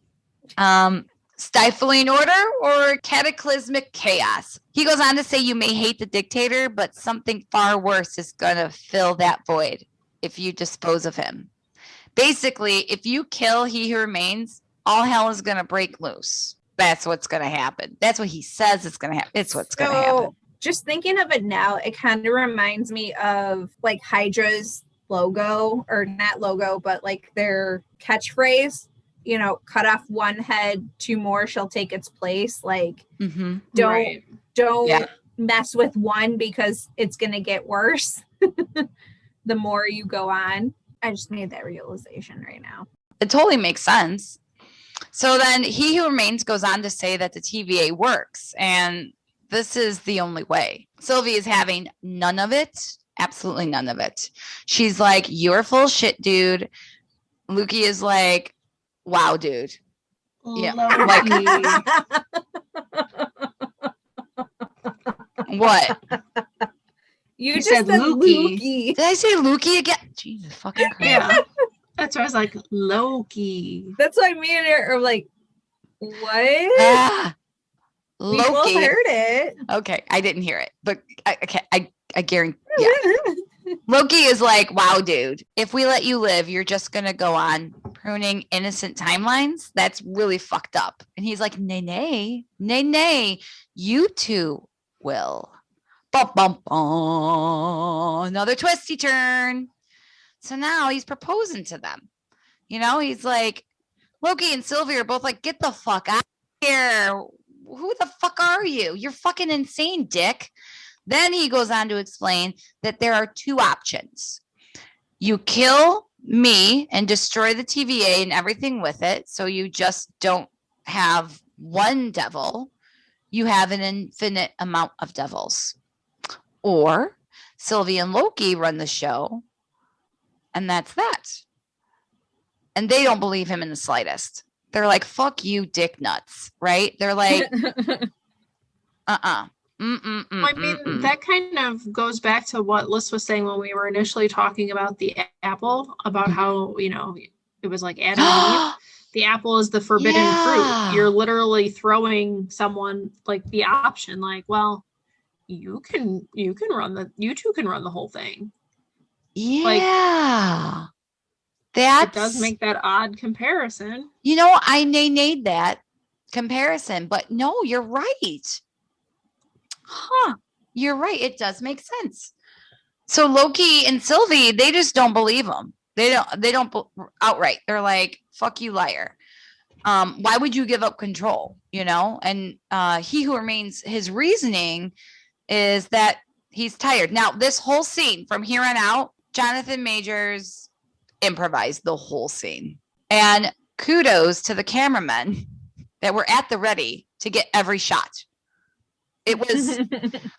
Stifling order or cataclysmic chaos. He goes on to say you may hate the dictator, but something far worse is going to fill that void if you dispose of him. Basically, if you kill He Who Remains, all hell is going to break loose. That's what's going to happen. That's what he says is going to happen. It's what's going to happen. Just thinking of it now, it kind of reminds me of like Hydra's logo, or not logo, but like their catchphrase, you know, cut off one head, two more shall take its place. Like, don't mess with one because it's going to get worse the more you go on. I just made that realization right now. It totally makes sense. So then He Who Remains goes on to say that the TVA works, and this is the only way. Sylvie is having none of it. Absolutely none of it. She's like, you're full shit, dude. Lukie is like, wow, dude. Yeah. Like, what? You just said Lukie. Did I say Lukie again? Jesus fucking Christ. Yeah. That's why I was like, Loki. That's why me and her are like, what? Loki. We both heard it. Okay, I didn't hear it, but I guarantee. Yeah. Loki is like, wow, dude. If we let you live, you're just gonna go on pruning innocent timelines. That's really fucked up. And he's like, nay. You two will. Bum, bum, bum. Another twisty turn. So now he's proposing to them. You know, he's like, Loki and Sylvie are both like, get the fuck out of here. Who the fuck are you? You're fucking insane, dick. Then he goes on to explain that there are two options. You kill me and destroy the TVA and everything with it, so you just don't have one devil. You have an infinite amount of devils. Or Sylvie and Loki run the show, and that's that. And they don't believe him in the slightest. They're like, fuck you, dick nuts, right? They're like, I mean, that kind of goes back to what Liz was saying when we were initially talking about the apple, about how, you know, it was like Adam and Eve. The apple is the forbidden fruit. You're literally throwing someone like the option, like, well, you two can run the whole thing. Yeah. Like, it does make that odd comparison. You know, I nay-nayed that comparison, but no, you're right. Huh. You're right. It does make sense. So Loki and Sylvie, they just don't believe him. They don't outright. They're like, fuck you, liar. Why would you give up control? You know? And He Who Remains, his reasoning is that he's tired. Now, this whole scene from here on out, Jonathan Majors improvised the whole scene. And kudos to the cameramen that were at the ready to get every shot. It was,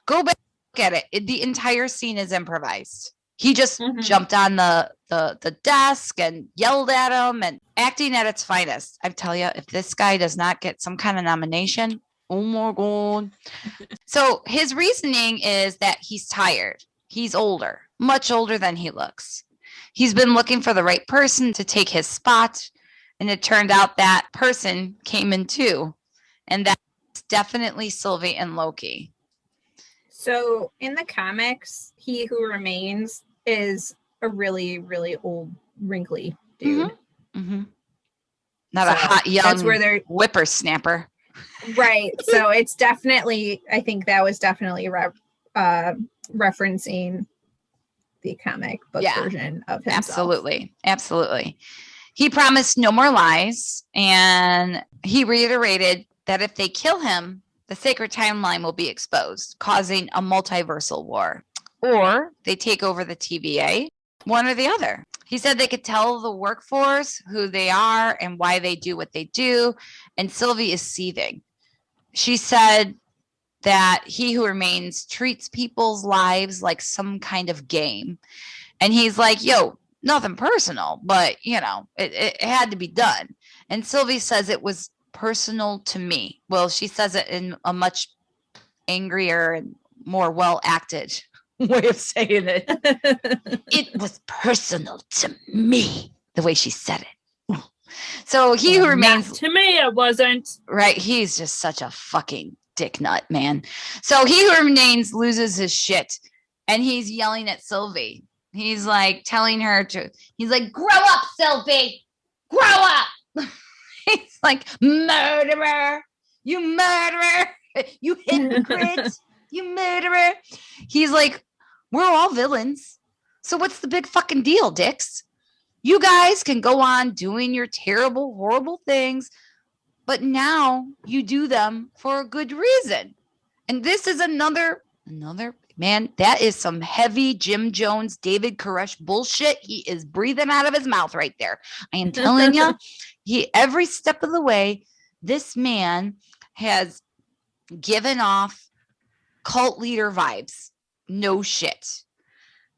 go back and look at it. The entire scene is improvised. He just jumped on the desk and yelled at him, and acting at its finest. I tell you, if this guy does not get some kind of nomination, oh my God. So his reasoning is that he's tired. He's older, much older than he looks. He's been looking for the right person to take his spot. And it turned out that person came in too. And that's definitely Sylvie and Loki. So in the comics, He Who Remains is a really, really old, wrinkly dude. Not a hot, young whippersnapper. Right. So it's definitely, I think that was definitely referencing the comic book version of himself. Absolutely. He promised no more lies, and he reiterated that if they kill him, the sacred timeline will be exposed, causing a multiversal war. Or they take over the TVA, one or the other. He said they could tell the workforce who they are and why they do what they do, and Sylvie is seething. She said that He Who Remains treats people's lives like some kind of game. And he's like, yo, nothing personal, but, it had to be done. And Sylvie says it was personal to me. Well, she says it in a much angrier and more well-acted way of saying it. It was personal to me, the way she said it. So He Who Remains... To me, it wasn't. Right. He's just such a fucking dick nut, man. So He Who Remains loses his shit, and he's yelling at Sylvie. He's like telling her he's like, grow up, Sylvie, grow up. He's like, murderer, you murderer, you hypocrite, you murderer. He's like, we're all villains. So what's the big fucking deal, dicks? You guys can go on doing your terrible, horrible things, but now you do them for a good reason. And this is another, man, that is some heavy Jim Jones, David Koresh bullshit. He is breathing out of his mouth right there. I am telling you, every step of the way, this man has given off cult leader vibes. No shit.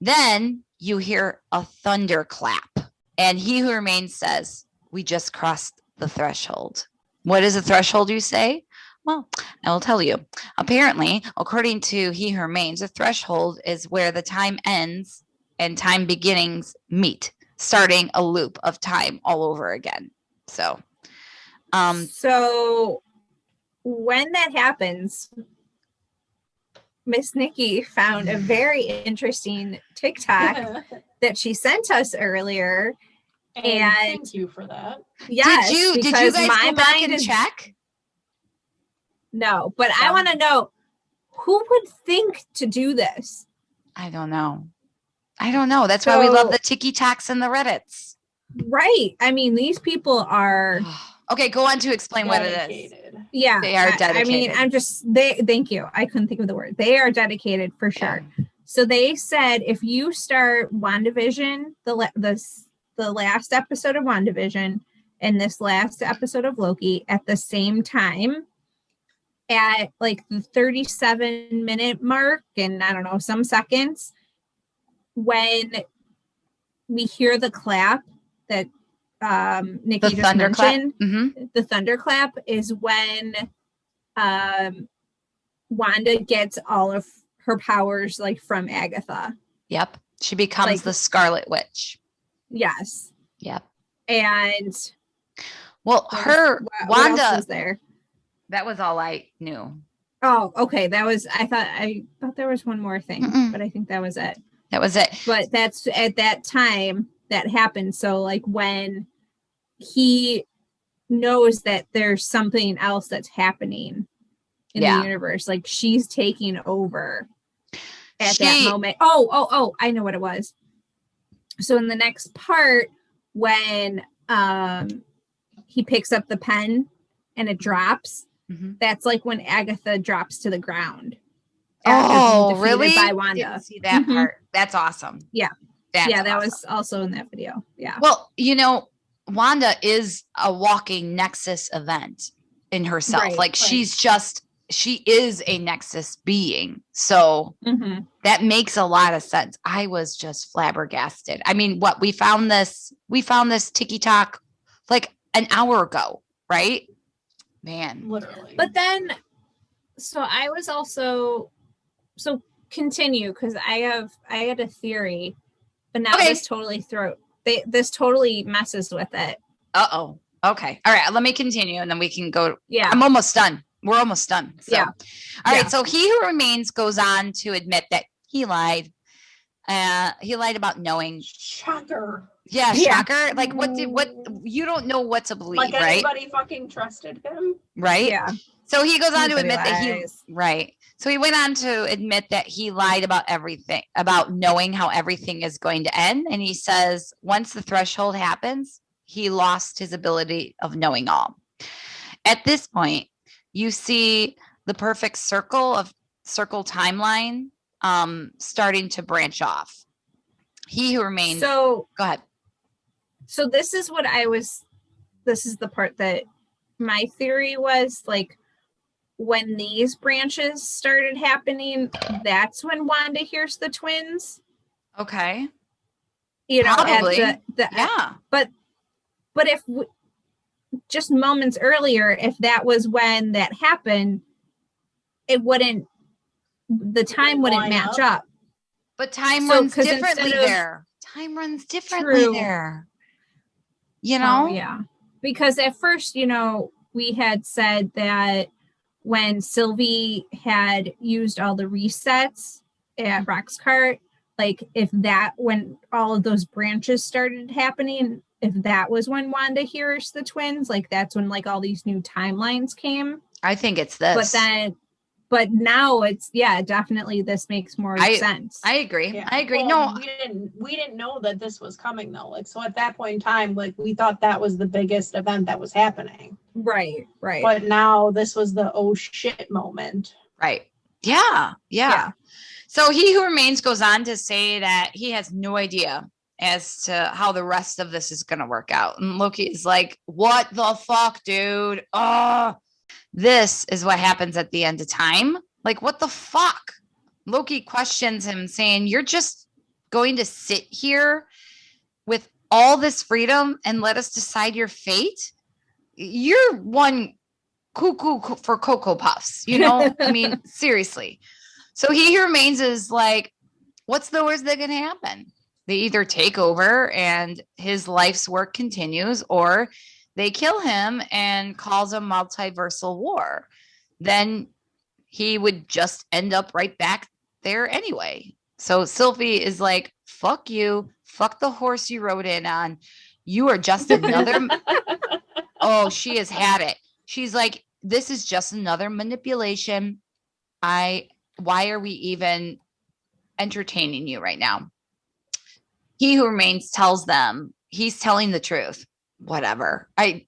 Then you hear a thunderclap, and He Who Remains says, we just crossed the threshold. What is the threshold, you say? Well, I will tell you. Apparently, according to He Who Remains, the threshold is where the time ends and time beginnings meet, starting a loop of time all over again. So when that happens, Miss Nikki found a very interesting TikTok that she sent us earlier. And thank you for that. Yes, did you guys go back and check? No, but I want to know, who would think to do this? I don't know. That's why we love the TikToks and the Reddits. Right. I mean, these people are... Okay, go on to explain dedicated. What it is. Yeah. They are dedicated. I mean, thank you. I couldn't think of the word. They are dedicated for sure. Yeah. So they said, if you start WandaVision, the last episode of WandaVision and this last episode of Loki at the same time, at like the 37-minute mark and I don't know, some seconds, when we hear the clap that Nikki just mentioned, the thunderclap is when Wanda gets all of her powers like from Agatha. Yep. She becomes the Scarlet Witch. Yes. Yep. And well, Wanda was there. That was all I knew. Oh, okay. I thought there was one more thing, but I think that was it. That was it. But that's at that time that happened. So like when he knows that there's something else that's happening in the universe, like she's taking over at that moment. Oh, I know what it was. So in the next part, when he picks up the pen and it drops, that's like when Agatha drops to the ground. Oh, really? By Wanda. Didn't see that part. That's awesome. Yeah. That awesome. Was also in that video. Yeah. Well, Wanda is a walking Nexus event. in herself. Like she is a Nexus being. So that makes a lot of sense. I was just flabbergasted. I mean, we found this TikTok like an hour ago, right? Man. Literally. But then, so I was also, continue, because I had a theory, but now this totally messes with it. Uh-oh. Okay. All right. Let me continue and then we can go. Yeah. I'm almost done. We're almost done. So. Yeah. All right. So He Who Remains goes on to admit that he lied. He lied about knowing. Shocker. Yeah. Shocker. Like what you don't know what to believe, like right? anybody fucking trusted him. Right. Yeah. So he goes on to admit lies. So he went on to admit that he lied about everything, about knowing how everything is going to end. And he says, once the threshold happens, he lost his ability of knowing all. At this point, you see the perfect circle timeline starting to branch off. He Who Remains. So go ahead. So this is the part that my theory was, like, when these branches started happening, that's when Wanda hears the twins. Okay. Probably. At yeah. But if just moments earlier, if that was when that happened, the time wouldn't match up. But time runs differently there. Time runs differently there. Oh, yeah. Because at first, we had said that when Sylvie had used all the resets at Roxcart, like when all of those branches started happening, if that was when Wanda hears the twins, like that's when like all these new timelines came. I think it's this. But now it's, definitely this makes more sense. I agree. Yeah. I agree. Well, we didn't know that this was coming though. Like, so at that point in time, like we thought that was the biggest event that was happening. Right. But now this was the oh shit moment. Right. Yeah. So He Who Remains goes on to say that he has no idea as to how the rest of this is going to work out. And Loki is like, what the fuck, dude? Oh, this is what happens at the end of time. Like, what the fuck? Loki questions him saying, you're just going to sit here with all this freedom and let us decide your fate? You're one cuckoo for Cocoa Puffs, I mean, seriously. So He Who Remains is like, what's the worst that can happen? They either take over and his life's work continues, or they kill him and cause a multiversal war. Then he would just end up right back there anyway. So Sylvie is like, fuck you. Fuck the horse you rode in on. You are just another. Oh, she has had it. She's like, this is just another manipulation. Why are we even entertaining you right now? He Who Remains tells them he's telling the truth. Whatever. I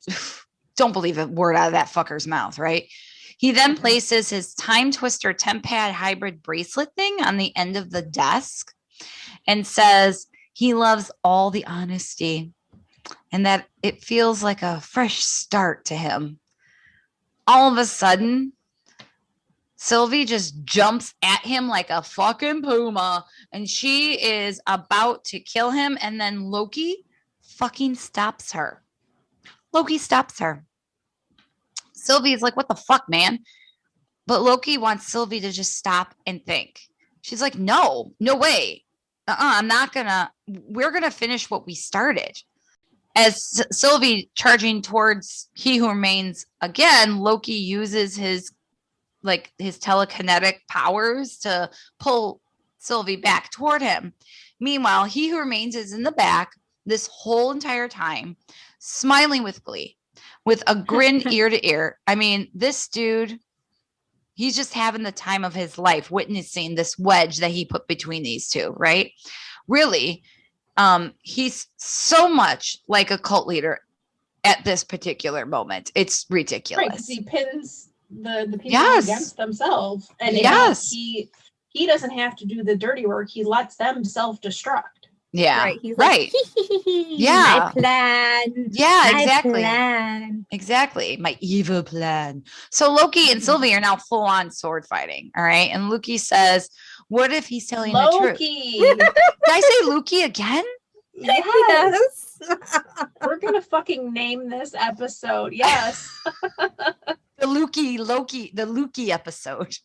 don't believe a word out of that fucker's mouth, right? He then places his Time Twister Tempad hybrid bracelet thing on the end of the desk and says he loves all the honesty and that it feels like a fresh start to him. All of a sudden, Sylvie just jumps at him like a fucking puma and she is about to kill him. And then Loki fucking stops her. Loki stops her. Sylvie is like, what the fuck, man? But Loki wants Sylvie to just stop and think. She's like, no way. I'm not gonna, we're gonna finish what we started. As Sylvie charging towards He Who Remains again, Loki uses his telekinetic powers to pull Sylvie back toward him. Meanwhile, He Who Remains is in the back this whole entire time, smiling with glee, with a grin ear to ear. I mean, this dude, he's just having the time of his life witnessing this wedge that he put between these two, right? Really, he's so much like a cult leader at this particular moment. It's ridiculous. Right, because he pins the people against themselves. And he doesn't have to do the dirty work. He lets them self-destruct. Yeah. Right. He's like, yeah. My plan. Yeah, my exactly. Plan. Exactly. My evil plan. So Loki and Sylvie are now full on sword fighting. All right. And Loki says, what if he's telling the truth? Did I say Loki again? Yes. We're going to fucking name this episode. Yes. The Loki episode.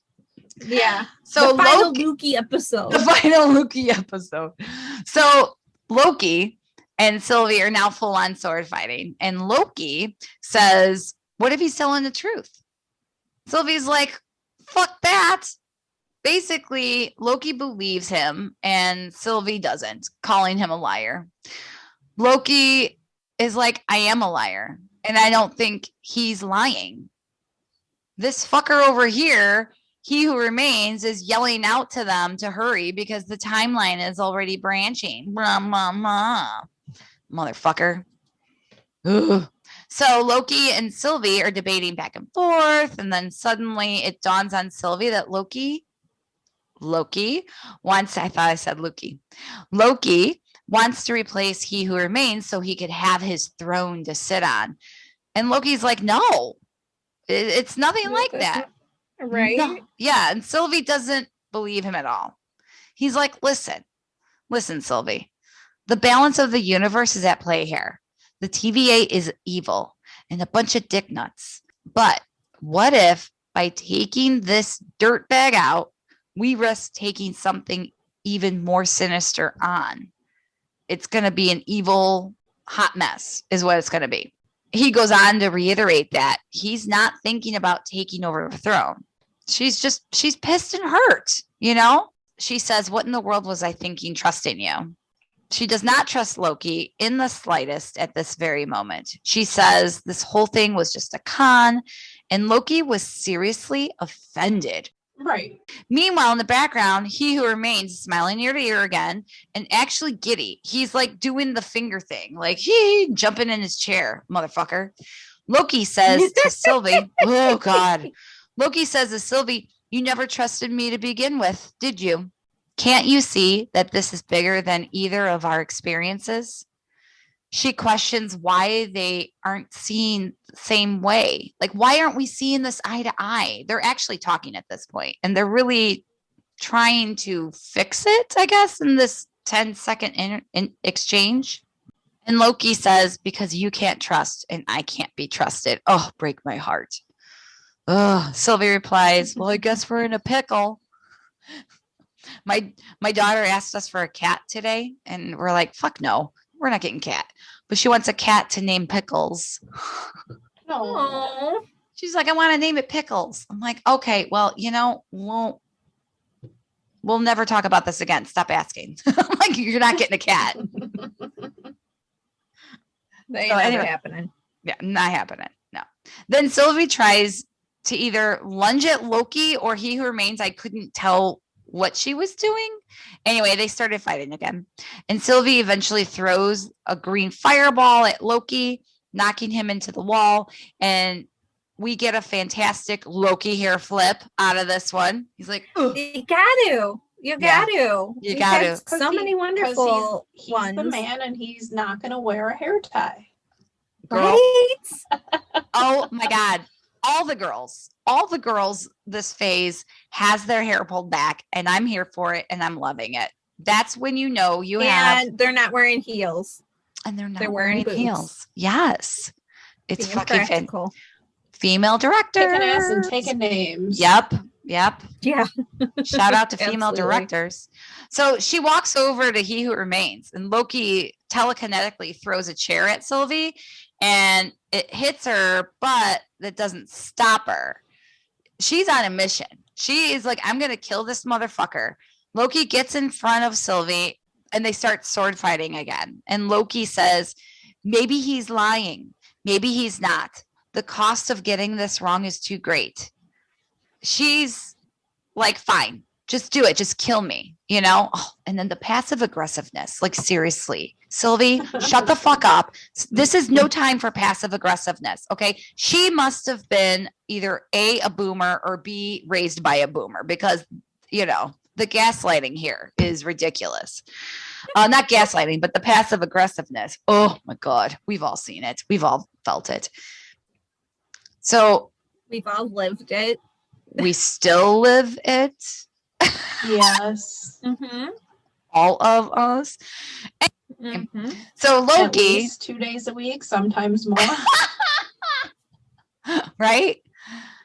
Yeah. So the final Loki episode. The final Loki episode. So Loki and Sylvie are now full on sword fighting. And Loki says, what if he's telling the truth? Sylvie's like, fuck that. Basically, Loki believes him and Sylvie doesn't, calling him a liar. Loki is like, I am a liar. And I don't think he's lying. This fucker over here, he who remains, is yelling out to them to hurry because the timeline is already branching. Blah, blah, blah. Motherfucker. Ugh. So Loki and Sylvie are debating back and forth. And then suddenly it dawns on Sylvie that Loki wants to replace he who remains so he could have his throne to sit on. And Loki's like, no, it's nothing like that. Right. No. Yeah. And Sylvie doesn't believe him at all. He's like, listen, Sylvie, the balance of the universe is at play here. The TVA is evil and a bunch of dick nuts. But what if by taking this dirtbag out, we risk taking something even more sinister on? It's going to be an evil hot mess is what it's going to be. He goes on to reiterate that he's not thinking about taking over the throne. She's pissed and hurt, you know? She says, what in the world was I thinking trusting you? She does not trust Loki in the slightest at this very moment. She says this whole thing was just a con, and Loki was seriously offended. Right. Meanwhile, in the background, he who remains smiling ear to ear again and actually giddy. He's like doing the finger thing, like he jumping in his chair, motherfucker. Loki says to Sylvie, oh God. Loki says to Sylvie, you never trusted me to begin with, did you? Can't you see that this is bigger than either of our experiences? She questions why they aren't seeing the same way. Like, why aren't we seeing this eye to eye? They're actually talking at this point, and they're really trying to fix it, I guess, in this 10-second exchange. And Loki says, because you can't trust and I can't be trusted. Oh, break my heart. Oh, Sylvie replies, well, I guess we're in a pickle. My daughter asked us for a cat today, and we're like, fuck no, we're not getting cat. But she wants a cat to name Pickles. Aww. She's like, I want to name it Pickles. I'm like, okay, well, you know, we'll never talk about this again. Stop asking. I'm like, you're not getting a cat. That ain't never happening. Yeah, not happening. No. Then Sylvie tries to either lunge at Loki or he who remains. I couldn't tell what she was doing. Anyway, they started fighting again. And Sylvie eventually throws a green fireball at Loki, knocking him into the wall. And we get a fantastic Loki hair flip out of this one. He's like, ugh. You got to. You got to. So many wonderful he's ones. the man and he's not going to wear a hair tie. Girl. Right? Oh my God. All the girls this phase has their hair pulled back, and I'm here for it and I'm loving it. That's when you know you have. And they're not wearing heels. And they're wearing boots. heels. Yes. It's Being fucking practical. Female director. Kicking ass and taking names. Yep. Yeah. Shout out to female Absolutely. directors. So she walks over to He Who Remains, and Loki telekinetically throws a chair at Sylvie, and it hits her, but that doesn't stop her. She's on a mission. She is like, I'm going to kill this motherfucker. Loki gets in front of Sylvie, and they start sword fighting again. And Loki says, maybe he's lying. Maybe he's not. The cost of getting this wrong is too great. She's like, fine, just do it. Just kill me, you know? Oh, and then the passive aggressiveness, like, seriously, Sylvie, shut the fuck up. This is no time for passive aggressiveness. Okay. She must have been either A boomer or B, raised by a boomer, because, you know, the gaslighting here is ridiculous. Not gaslighting, but the passive aggressiveness. Oh my God. We've all seen it. We've all felt it. So we've all lived it. We still live it. Yes. All of us. So Loki. At least 2 days a week, sometimes more. Right?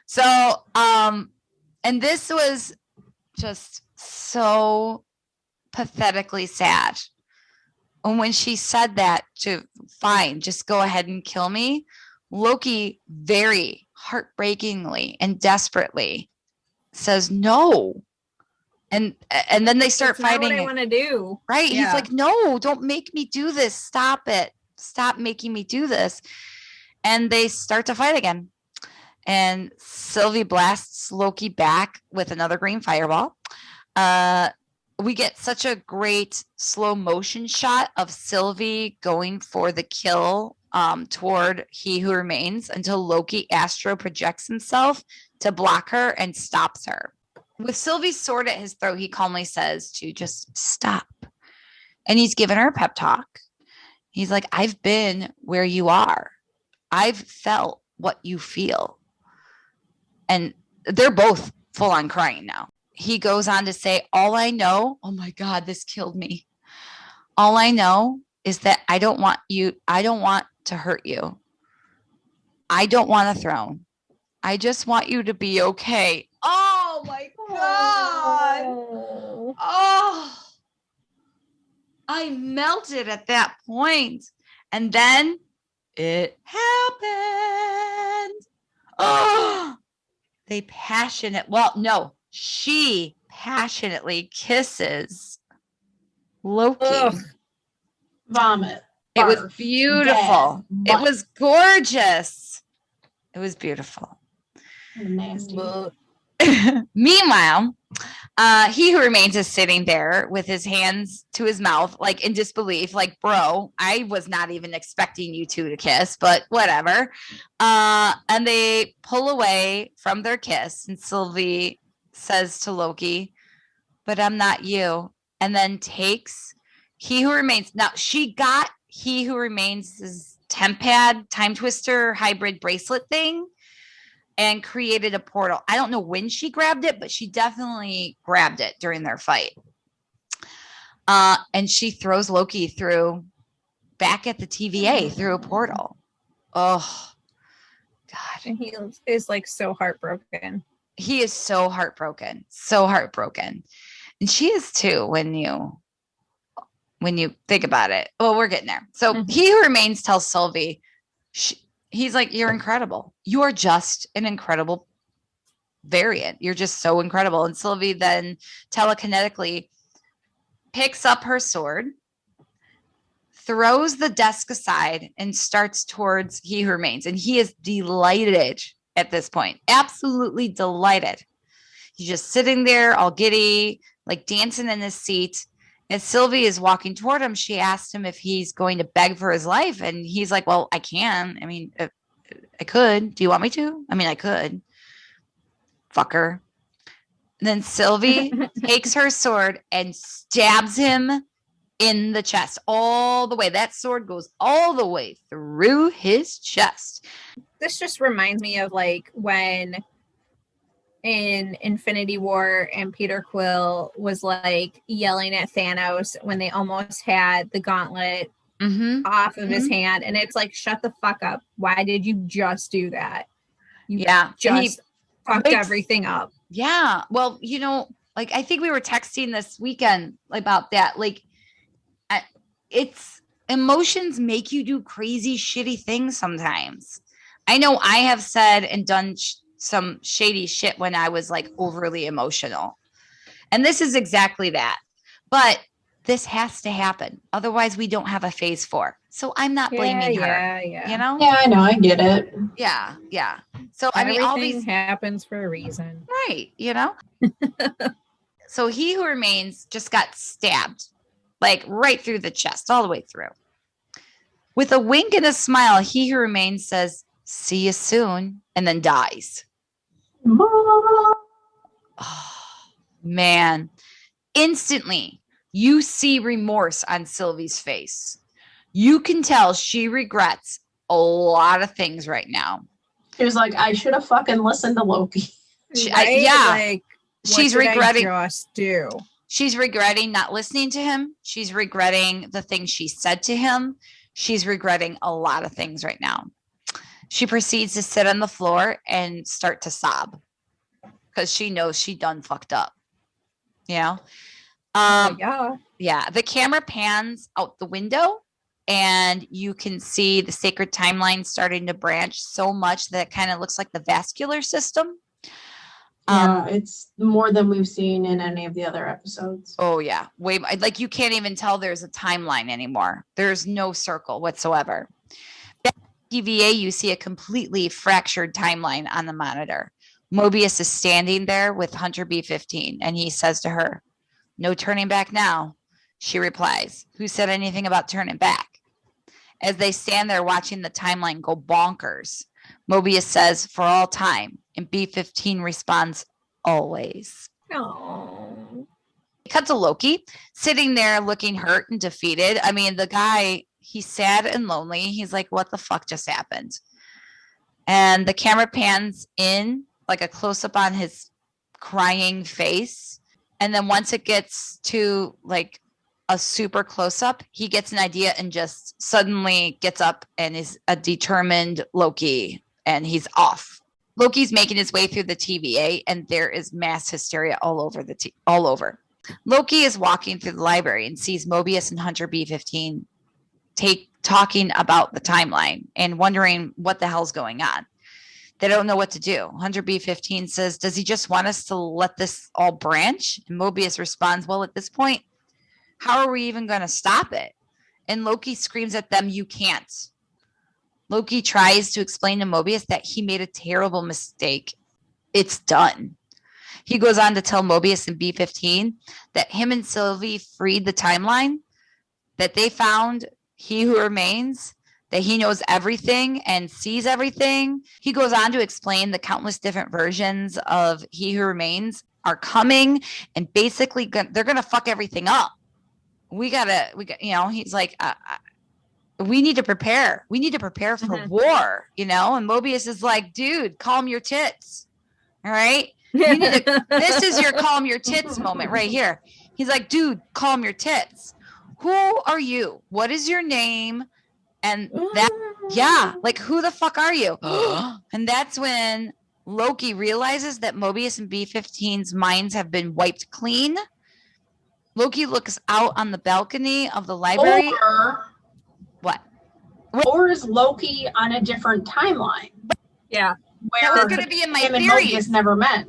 So, and this was just so pathetically sad. And when she said that to fine, just go ahead and kill me, Loki very heartbreakingly and desperately says no. And then they start fighting. Not what I want to do. Right? Yeah. He's like, no, don't make me do this. Stop it. Stop making me do this. And they start to fight again. And Sylvie blasts Loki back with another green fireball. We get such a great slow motion shot of Sylvie going for the kill toward He Who Remains until Loki astro projects himself to block her and stops her. With Sylvie's sword at his throat, he calmly says to just stop. And he's given her a pep talk. He's like, I've been where you are. I've felt what you feel. And they're both full on crying now. He goes on to say, all I know, oh my God, this killed me. All I know is that I don't want to hurt you. I don't want a throne. I just want you to be okay. Oh my God. Oh, I melted at that point. And then it happened. Oh, she passionately kisses Loki. Ugh. Vomit. It was beautiful. It was gorgeous. It was beautiful. Nasty. Meanwhile, He Who Remains is sitting there with his hands to his mouth, like in disbelief, like, bro, I was not even expecting you two to kiss, but whatever. And they pull away from their kiss, and Sylvie says to Loki, but I'm not you. And then takes He Who Remains. Now, she got He Who Remains' temp pad, time twister, hybrid bracelet thing, and created a portal. I don't know when she grabbed it, but she definitely grabbed it during their fight. And she throws Loki back at the TVA through a portal. Oh, God. And he is like so heartbroken. He is so heartbroken. So heartbroken. And she is too when you think about it. Well, we're getting there. So He Who Remains tells Sylvie, he's like, you're incredible. You are just an incredible variant. You're just so incredible. And Sylvie then telekinetically picks up her sword, throws the desk aside, and starts towards He Who Remains. And he is delighted at this point. Absolutely delighted. He's just sitting there all giddy, like dancing in his seat. As Sylvie is walking toward him, she asked him if he's going to beg for his life. And he's like, well, I can. I mean, I could. Do you want me to? I mean, I could. Fucker. And then Sylvie takes her sword and stabs him in the chest all the way. That sword goes all the way through his chest. This just reminds me of like when in Infinity War and Peter Quill was like yelling at Thanos when they almost had the gauntlet off of his hand. And it's like, shut the fuck up. Why did you just do that? You just fucked everything up. Yeah. Well, like I think we were texting this weekend about that. Like it's emotions make you do crazy, shitty things sometimes. I know I have said and done some shady shit when I was like overly emotional. And this is exactly that. But this has to happen. Otherwise we don't have a phase 4. So I'm not blaming her. Yeah. Yeah, I know. I get it. Yeah. So everything all these happens for a reason. Right. So He Who Remains just got stabbed like right through the chest, all the way through. With a wink and a smile, He Who Remains says, see you soon, and then dies. Oh, man. instantly you see remorse on Sylvie's face. You can tell she regrets a lot of things right now. She was like, I should have fucking listened to Loki. Like, she's regretting. I just do. She's regretting not listening to him. She's regretting the things she said to him. She's regretting a lot of things right now. She proceeds to sit on the floor and start to sob because she knows she done fucked up. You know? Yeah. The camera pans out the window and you can see the sacred timeline starting to branch so much that it kind of looks like the vascular system. It's more than we've seen in any of the other episodes. Oh yeah, way like you can't even tell there's a timeline anymore. There's no circle whatsoever. Back in TVA, you see a completely fractured timeline on the monitor. Mobius is standing there with Hunter B-15, and he says to her, "No turning back now." She replies, "Who said anything about turning back?" As they stand there watching the timeline go bonkers, Mobius says, "For all time," and B-15 responds, "Always." Oh. Cut to Loki, sitting there looking hurt and defeated. I mean, the guy, he's sad and lonely. He's like, what the fuck just happened? And the camera pans in, like a close-up on his crying face. And then once it gets to, like, a super close-up, he gets an idea and just suddenly gets up and is a determined Loki. And he's off. Loki's making his way through the TVA, and there is mass hysteria all over all over. Loki is walking through the library and sees Mobius and Hunter B-15 talking about the timeline and wondering what the hell's going on. They don't know what to do. Hunter B-15 says, "Does he just want us to let this all branch?" And Mobius responds, "Well, at this point, how are we even going to stop it?" And Loki screams at them, "You can't." Loki tries to explain to Mobius that he made a terrible mistake. It's done. He goes on to tell Mobius and B-15 that him and Sylvie freed the timeline, that they found He Who Remains, that he knows everything and sees everything. He goes on to explain the countless different versions of He Who Remains are coming, and basically they're going to fuck everything up. We got, he's like, we need to prepare. We need to prepare for war, And Mobius is like, dude, calm your tits. All right. This is your calm your tits moment right here. He's like, dude, calm your tits. Who are you? What is your name? And like, who the fuck are you? And that's when Loki realizes that Mobius and B-15's minds have been wiped clean. Loki looks out on the balcony of the library. What? Or is Loki on a different timeline? Yeah. Where that was going to be in my theory. Mobius never met.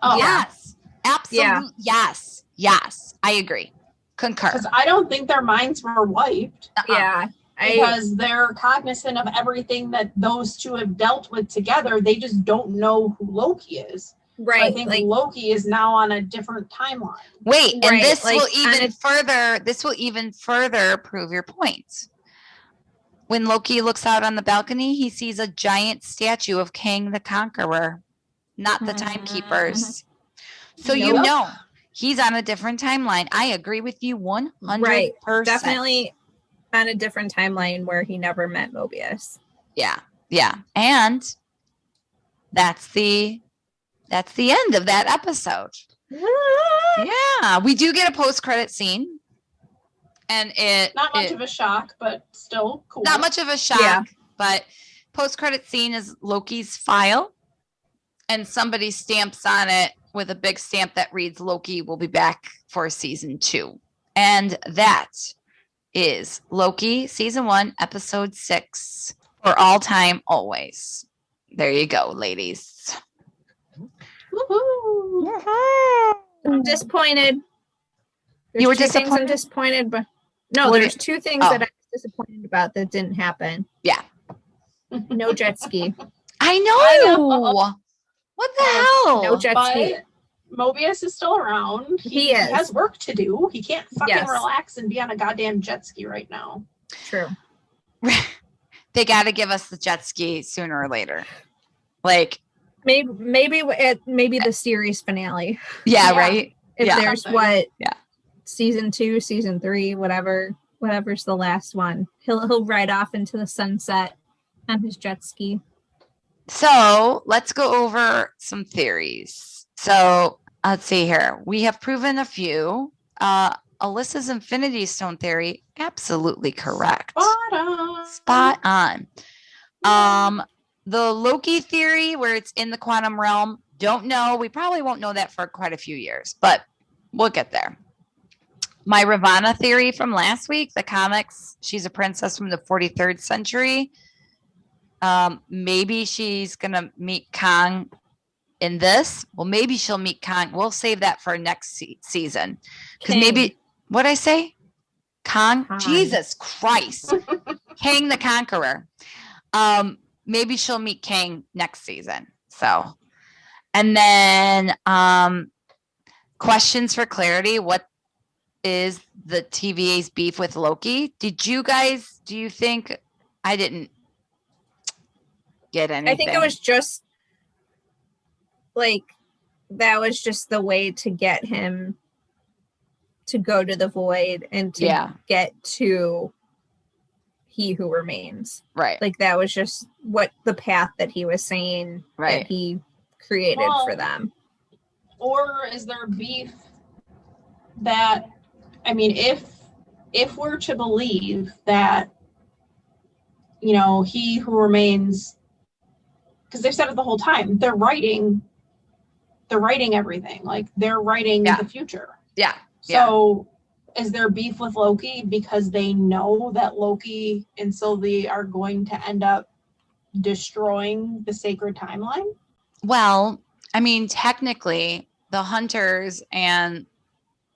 Oh. Yes. Absolutely. Yeah. Yes. I agree. Concur. Because I don't think their minds were wiped. Yeah. Because they're cognizant of everything that those two have dealt with together. They just don't know who Loki is. Right. So I think Loki is now on a different timeline. Wait, and this will even further prove your point. When Loki looks out on the balcony, he sees a giant statue of Kang the Conqueror, not the Timekeepers. So he's on a different timeline. I agree with you 100%. Right. Definitely on a different timeline where he never met Mobius. Yeah. And that's the end of that episode. Yeah, we do get a post-credit scene. And not much of a shock, but still cool. Not much of a shock, but post-credit scene is Loki's file, and somebody stamps on it with a big stamp that reads, "Loki will be back for season 2." And that is Loki season 1, episode 6, for all time, always. There you go, ladies. Woohoo! I'm disappointed. You were disappointed? I'm disappointed, but there's two things that I was disappointed about that didn't happen. Yeah. No jet ski. I know. What the hell? No jet ski. Mobius is still around. He has work to do. He can't fucking relax and be on a goddamn jet ski right now. True. They got to give us the jet ski sooner or later. Like maybe the series finale. Yeah, right. If there's what Yeah. season 2, season 3, whatever's the last one, he'll ride off into the sunset on his jet ski. So let's go over some theories. So let's see here. We have proven a few. Alyssa's Infinity Stone theory, absolutely correct. Spot on. The Loki theory, where it's in the quantum realm, don't know. We probably won't know that for quite a few years, but we'll get there. My Ravonna theory from last week, the comics, she's a princess from the 43rd century. Maybe she's going to meet Kang in this. Well, maybe she'll meet Kang. We'll save that for next season. Because maybe, what'd I say? Kang? Jesus Christ. Kang the Conqueror. Maybe she'll meet Kang next season. So, and then questions for clarity. What is the TVA's beef with Loki? Do you think I didn't get anything? I think it was just like, that was just the way to get him to go to the void and to get to He Who Remains. Right. Like, that was just what the path that he was saying that he created for them. Or is there beef that, I mean, if we're to believe that, you know, He Who Remains, because they've said it the whole time, they're writing everything. Like, they're writing the future. Yeah. So is there beef with Loki because they know that Loki and Sylvie are going to end up destroying the sacred timeline? Well, I mean, technically, the Hunters and,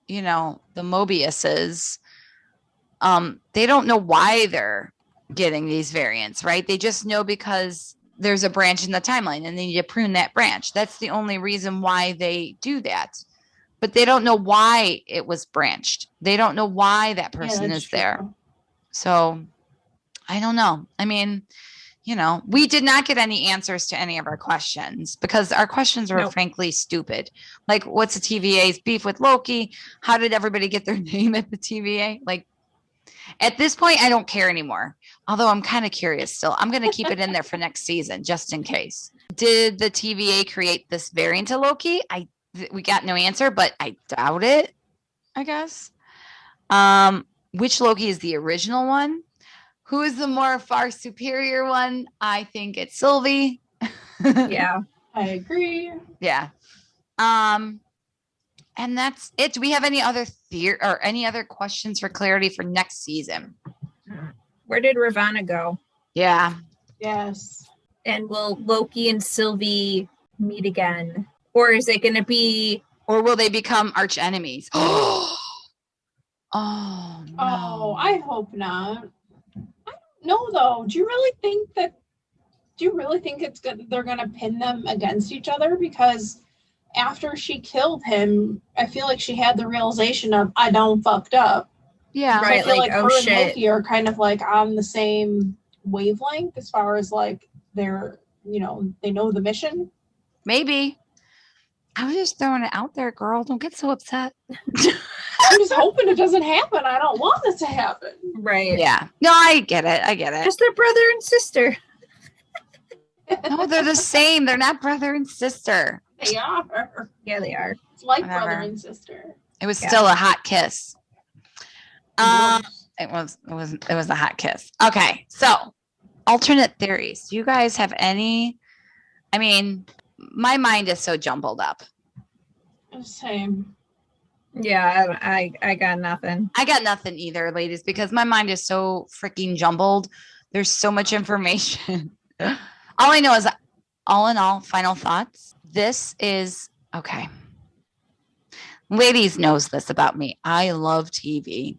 you know, the Mobiuses, they don't know why they're getting these variants, right? They just know because there's a branch in the timeline and they need to prune that branch. That's the only reason why they do that. But they don't know why it was branched. They don't know why that person is there. So I don't know. I mean, you know, we did not get any answers to any of our questions because our questions were frankly stupid. Like, what's the TVA's beef with Loki? How did everybody get their name at the TVA? Like, at this point, I don't care anymore. Although I'm kind of curious still. I'm going to keep it in there for next season, just in case. Did the TVA create this variant of Loki? We got no answer, but I doubt it, I guess. Which Loki is the original one? Who is the more far superior one? I think it's Sylvie. Yeah, I agree. Yeah. And that's it. Do we have any other theory or any other questions for clarity for next season? Where did Ravonna go? Yeah. Yes. And will Loki and Sylvie meet again? Or is it going to be... Or will they become arch enemies? Oh, no. Oh, I hope not. I don't know, though. Do you really think it's good they're going to pin them against each other? Because after she killed him, I feel like she had the realization of, I done fucked up. Yeah. So right. I feel like, like her and Loki are kind of like on the same wavelength as far as like they're, you know, they know the mission. Maybe. I was just throwing it out there, girl. Don't get so upset. I'm just hoping it doesn't happen. I don't want it to happen. Right. Yeah. No, I get it. Just their brother and sister. No, they're the same. They're not brother and sister. They are. Yeah, they are. It's like brother and sister. It was still a hot kiss. It was a hot kiss. Okay. So, alternate theories. Do you guys have any? I mean, my mind is so jumbled up. Same. Yeah, I got nothing. I got nothing either, ladies, because my mind is so freaking jumbled. There's so much information. All I know is, all in all, final thoughts. This is okay. Ladies knows this about me. I love TV.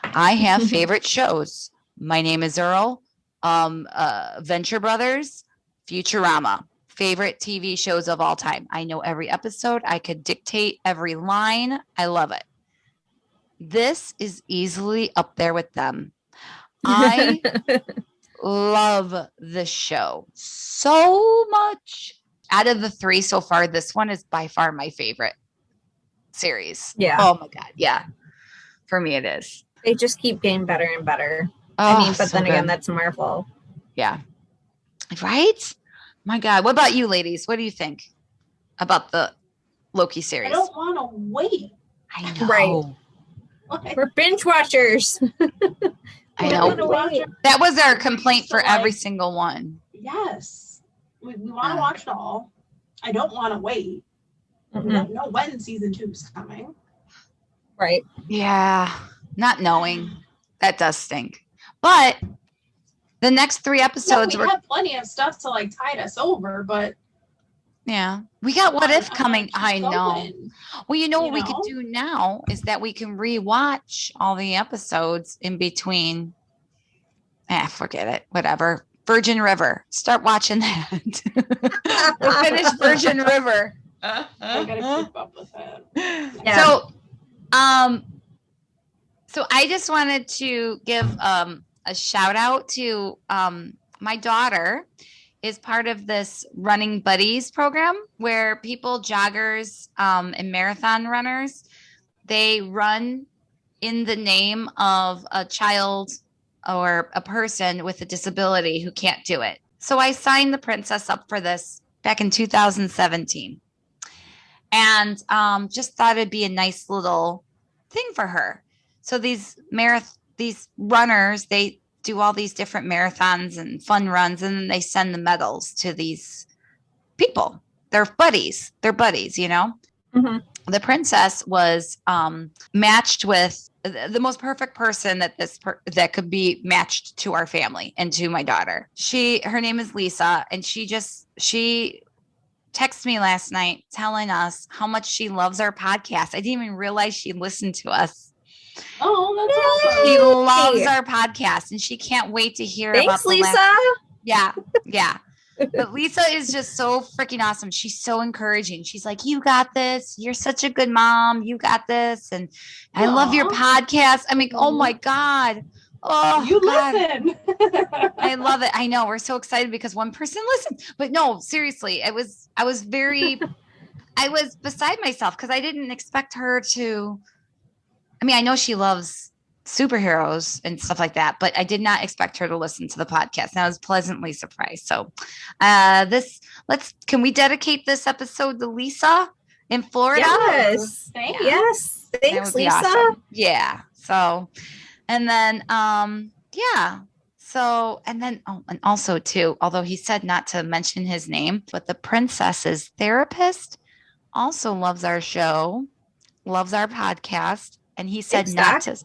I have favorite shows. My Name is Earl, Venture Brothers, Futurama. Favorite TV shows of all time. I know every episode. I could dictate every line. I love it. This is easily up there with them. I love the show so much. Out of the three so far, this one is by far my favorite. series. Yeah. Oh my God. Yeah. For me, it is. They just keep getting better and better. Oh, but so then again, good. that's Marvel. Yeah. Right? My God. What about you, ladies? What do you think about the Loki series? I don't want to wait. I know. Right. We're binge watchers. I know. That was our complaint for every single one. Yes. We want to watch it all. I don't want to wait. Mm-hmm. We don't know when season 2 is coming. Right. Yeah. Not knowing. That does stink. But the next 3 episodes we have plenty of stuff to like tide us over, but yeah, we got What If coming. I know. Going. Well, you know what we could do now is that we can rewatch all the episodes in between. Forget it. Whatever. Virgin River. Start watching that. We'll finish Virgin River. I gotta keep up with it. Yeah. So I just wanted to give a shout out to my daughter is part of this Running Buddies program where people, joggers, and marathon runners, they run in the name of a child or a person with a disability who can't do it. So I signed the princess up for this back in 2017 and just thought it'd be a nice little thing for her. So these runners, they do all these different marathons and fun runs, and then they send the medals to these people. They're buddies. You know? Mm-hmm. The princess was matched with the most perfect person that could be matched to our family and to my daughter. Her name is Lisa, and she texted me last night telling us how much she loves our podcast. I didn't even realize she listened to us. Oh, that's awesome. She loves our podcast and she can't wait to hear about Lisa. Yeah. But Lisa is just so freaking awesome. She's so encouraging. She's like, you got this. You're such a good mom. You got this. And I love your podcast. I mean, oh my God. Oh, you God. Listen. I love it. I know. We're so excited because one person listened. But no, seriously, I was beside myself because I didn't expect her to. I mean, I know she loves superheroes and stuff like that, but I did not expect her to listen to the podcast. And I was pleasantly surprised. So can we dedicate this episode to Lisa in Florida? Yes. Thanks, Lisa. Awesome. Yeah. So, and then, So, and then, and also too, although he said not to mention his name, but the princess's therapist also loves our show, loves our podcast. And he said not to.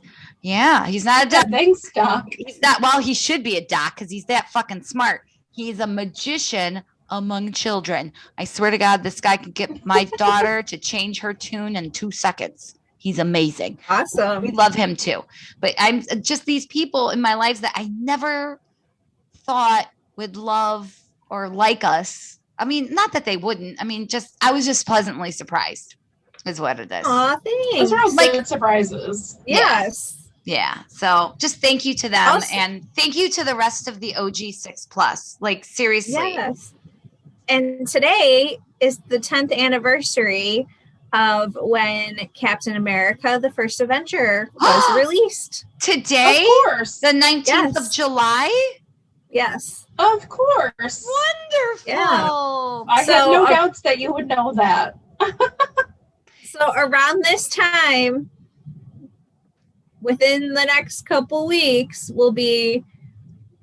Yeah, he's not a doc. Thanks, Doc. He's not. Well, he should be a doc because he's that fucking smart. He's a magician among children. I swear to God, this guy could get my daughter to change her tune in 2 seconds. He's amazing. Awesome. We love him too. But I'm just these people in my lives that I never thought would love or like us. I mean, not that they wouldn't. I mean, I was just pleasantly surprised. Is what it is. Aw, thanks. Those are all good surprises. Yes. Yeah. So just thank you to them and thank you to the rest of the OG 6+. Like seriously. Yes. And today is the 10th anniversary of when Captain America: The First Avenger was released. Today? Of course. The 19th of July? Yes. Of course. Wonderful. Yeah. I have no doubts that you would know that. So around this time, within the next couple weeks, will be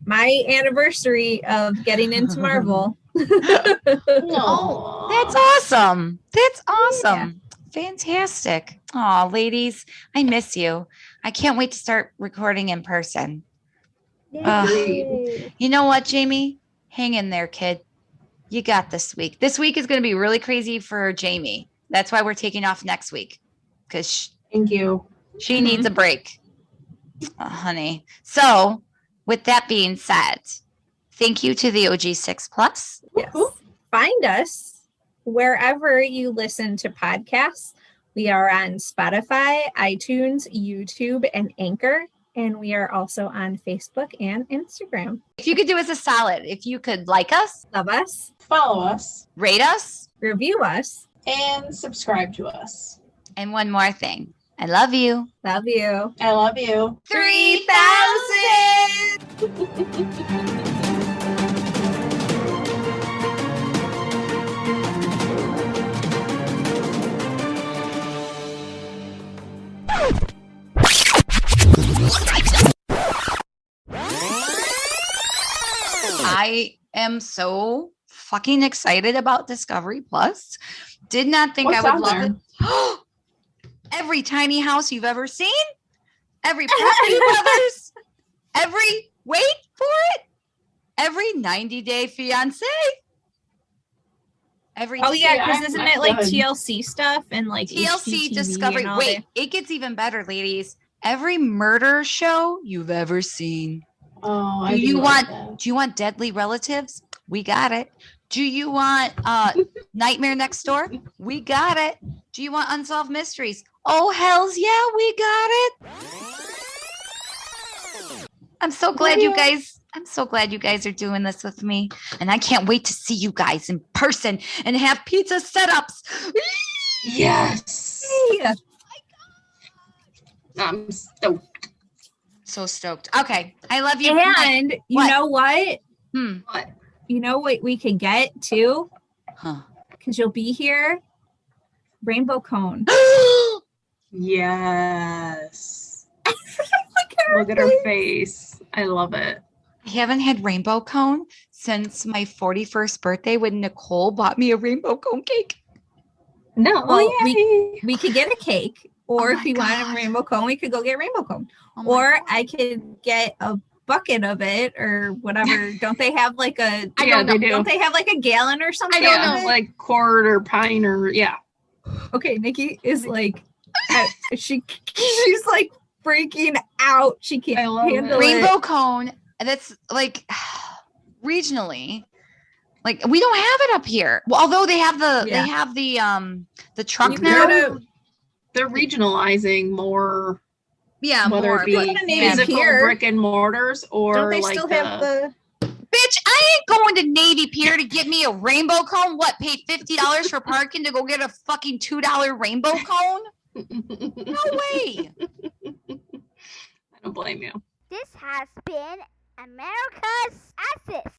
my anniversary of getting into Marvel. Oh, that's awesome. That's awesome. Yeah. Fantastic. Oh, ladies, I miss you. I can't wait to start recording in person. You know what, Jamie? Hang in there, kid. You got this week. This week is going to be really crazy for Jamie. That's why we're taking off next week. Because thank you. She needs a break, honey. So, with that being said, thank you to the OG 6+. Yes. Find us wherever you listen to podcasts. We are on Spotify, iTunes, YouTube, and Anchor. And we are also on Facebook and Instagram. If you could do us a solid, if you could like us, love us, follow us, rate us, review us, and subscribe to us. And one more thing. I love you. Love you. I love you. 3,000! I am so fucking excited about Discovery Plus. Did not think What's I would love there? it. Every tiny house you've ever seen, every Property Brothers, every wait for it, every 90-day fiance, every Oh yeah, because I'm isn't it like done. TLC stuff and like TLC HGTV Discovery. and all Wait, that? it gets even better, ladies. Every murder show you've ever seen. Oh, I Do you like want? that. Do you want Deadly Relatives? We got it. Do you want Nightmare Next Door? We got it. Do you want Unsolved Mysteries? Oh hells yeah, we got it. I'm so glad you guys. I'm so glad you guys are doing this with me, and I can't wait to see you guys in person and have pizza setups. Yes. Yeah. I'm stoked. So stoked. Okay, I love you. And you What? know what? What? You know what we could get too? Huh. Because you'll be here. Rainbow cone. Yes. Look Look at her face. I love it. I haven't had rainbow cone since my 41st birthday when Nicole bought me a rainbow cone cake. No. Well, yay. we could get a cake, or Oh if my you want God. a rainbow cone, we could go get rainbow cone. Oh my Or God. I could get a bucket of it or whatever. Don't they have like a? Yeah, they do. Don't they have like a gallon or something? don't Yeah, know. like quart or pint or yeah. Okay, Nikki is like, she's like freaking out. She I can't love handle it. Rainbow cone. That's like regionally, like we don't have it up here. Well, although they have the Yeah. they have the truck You now. go to- They're regionalizing more, Yeah, whether more. it be but- go to Navy physical Pier. brick and mortars or Don't they like still have the? Bitch, I ain't going to Navy Pier to get me a rainbow cone. What? Pay $50 for parking to go get a fucking $2 rainbow cone? No way. I don't blame you. This has been America's Asses.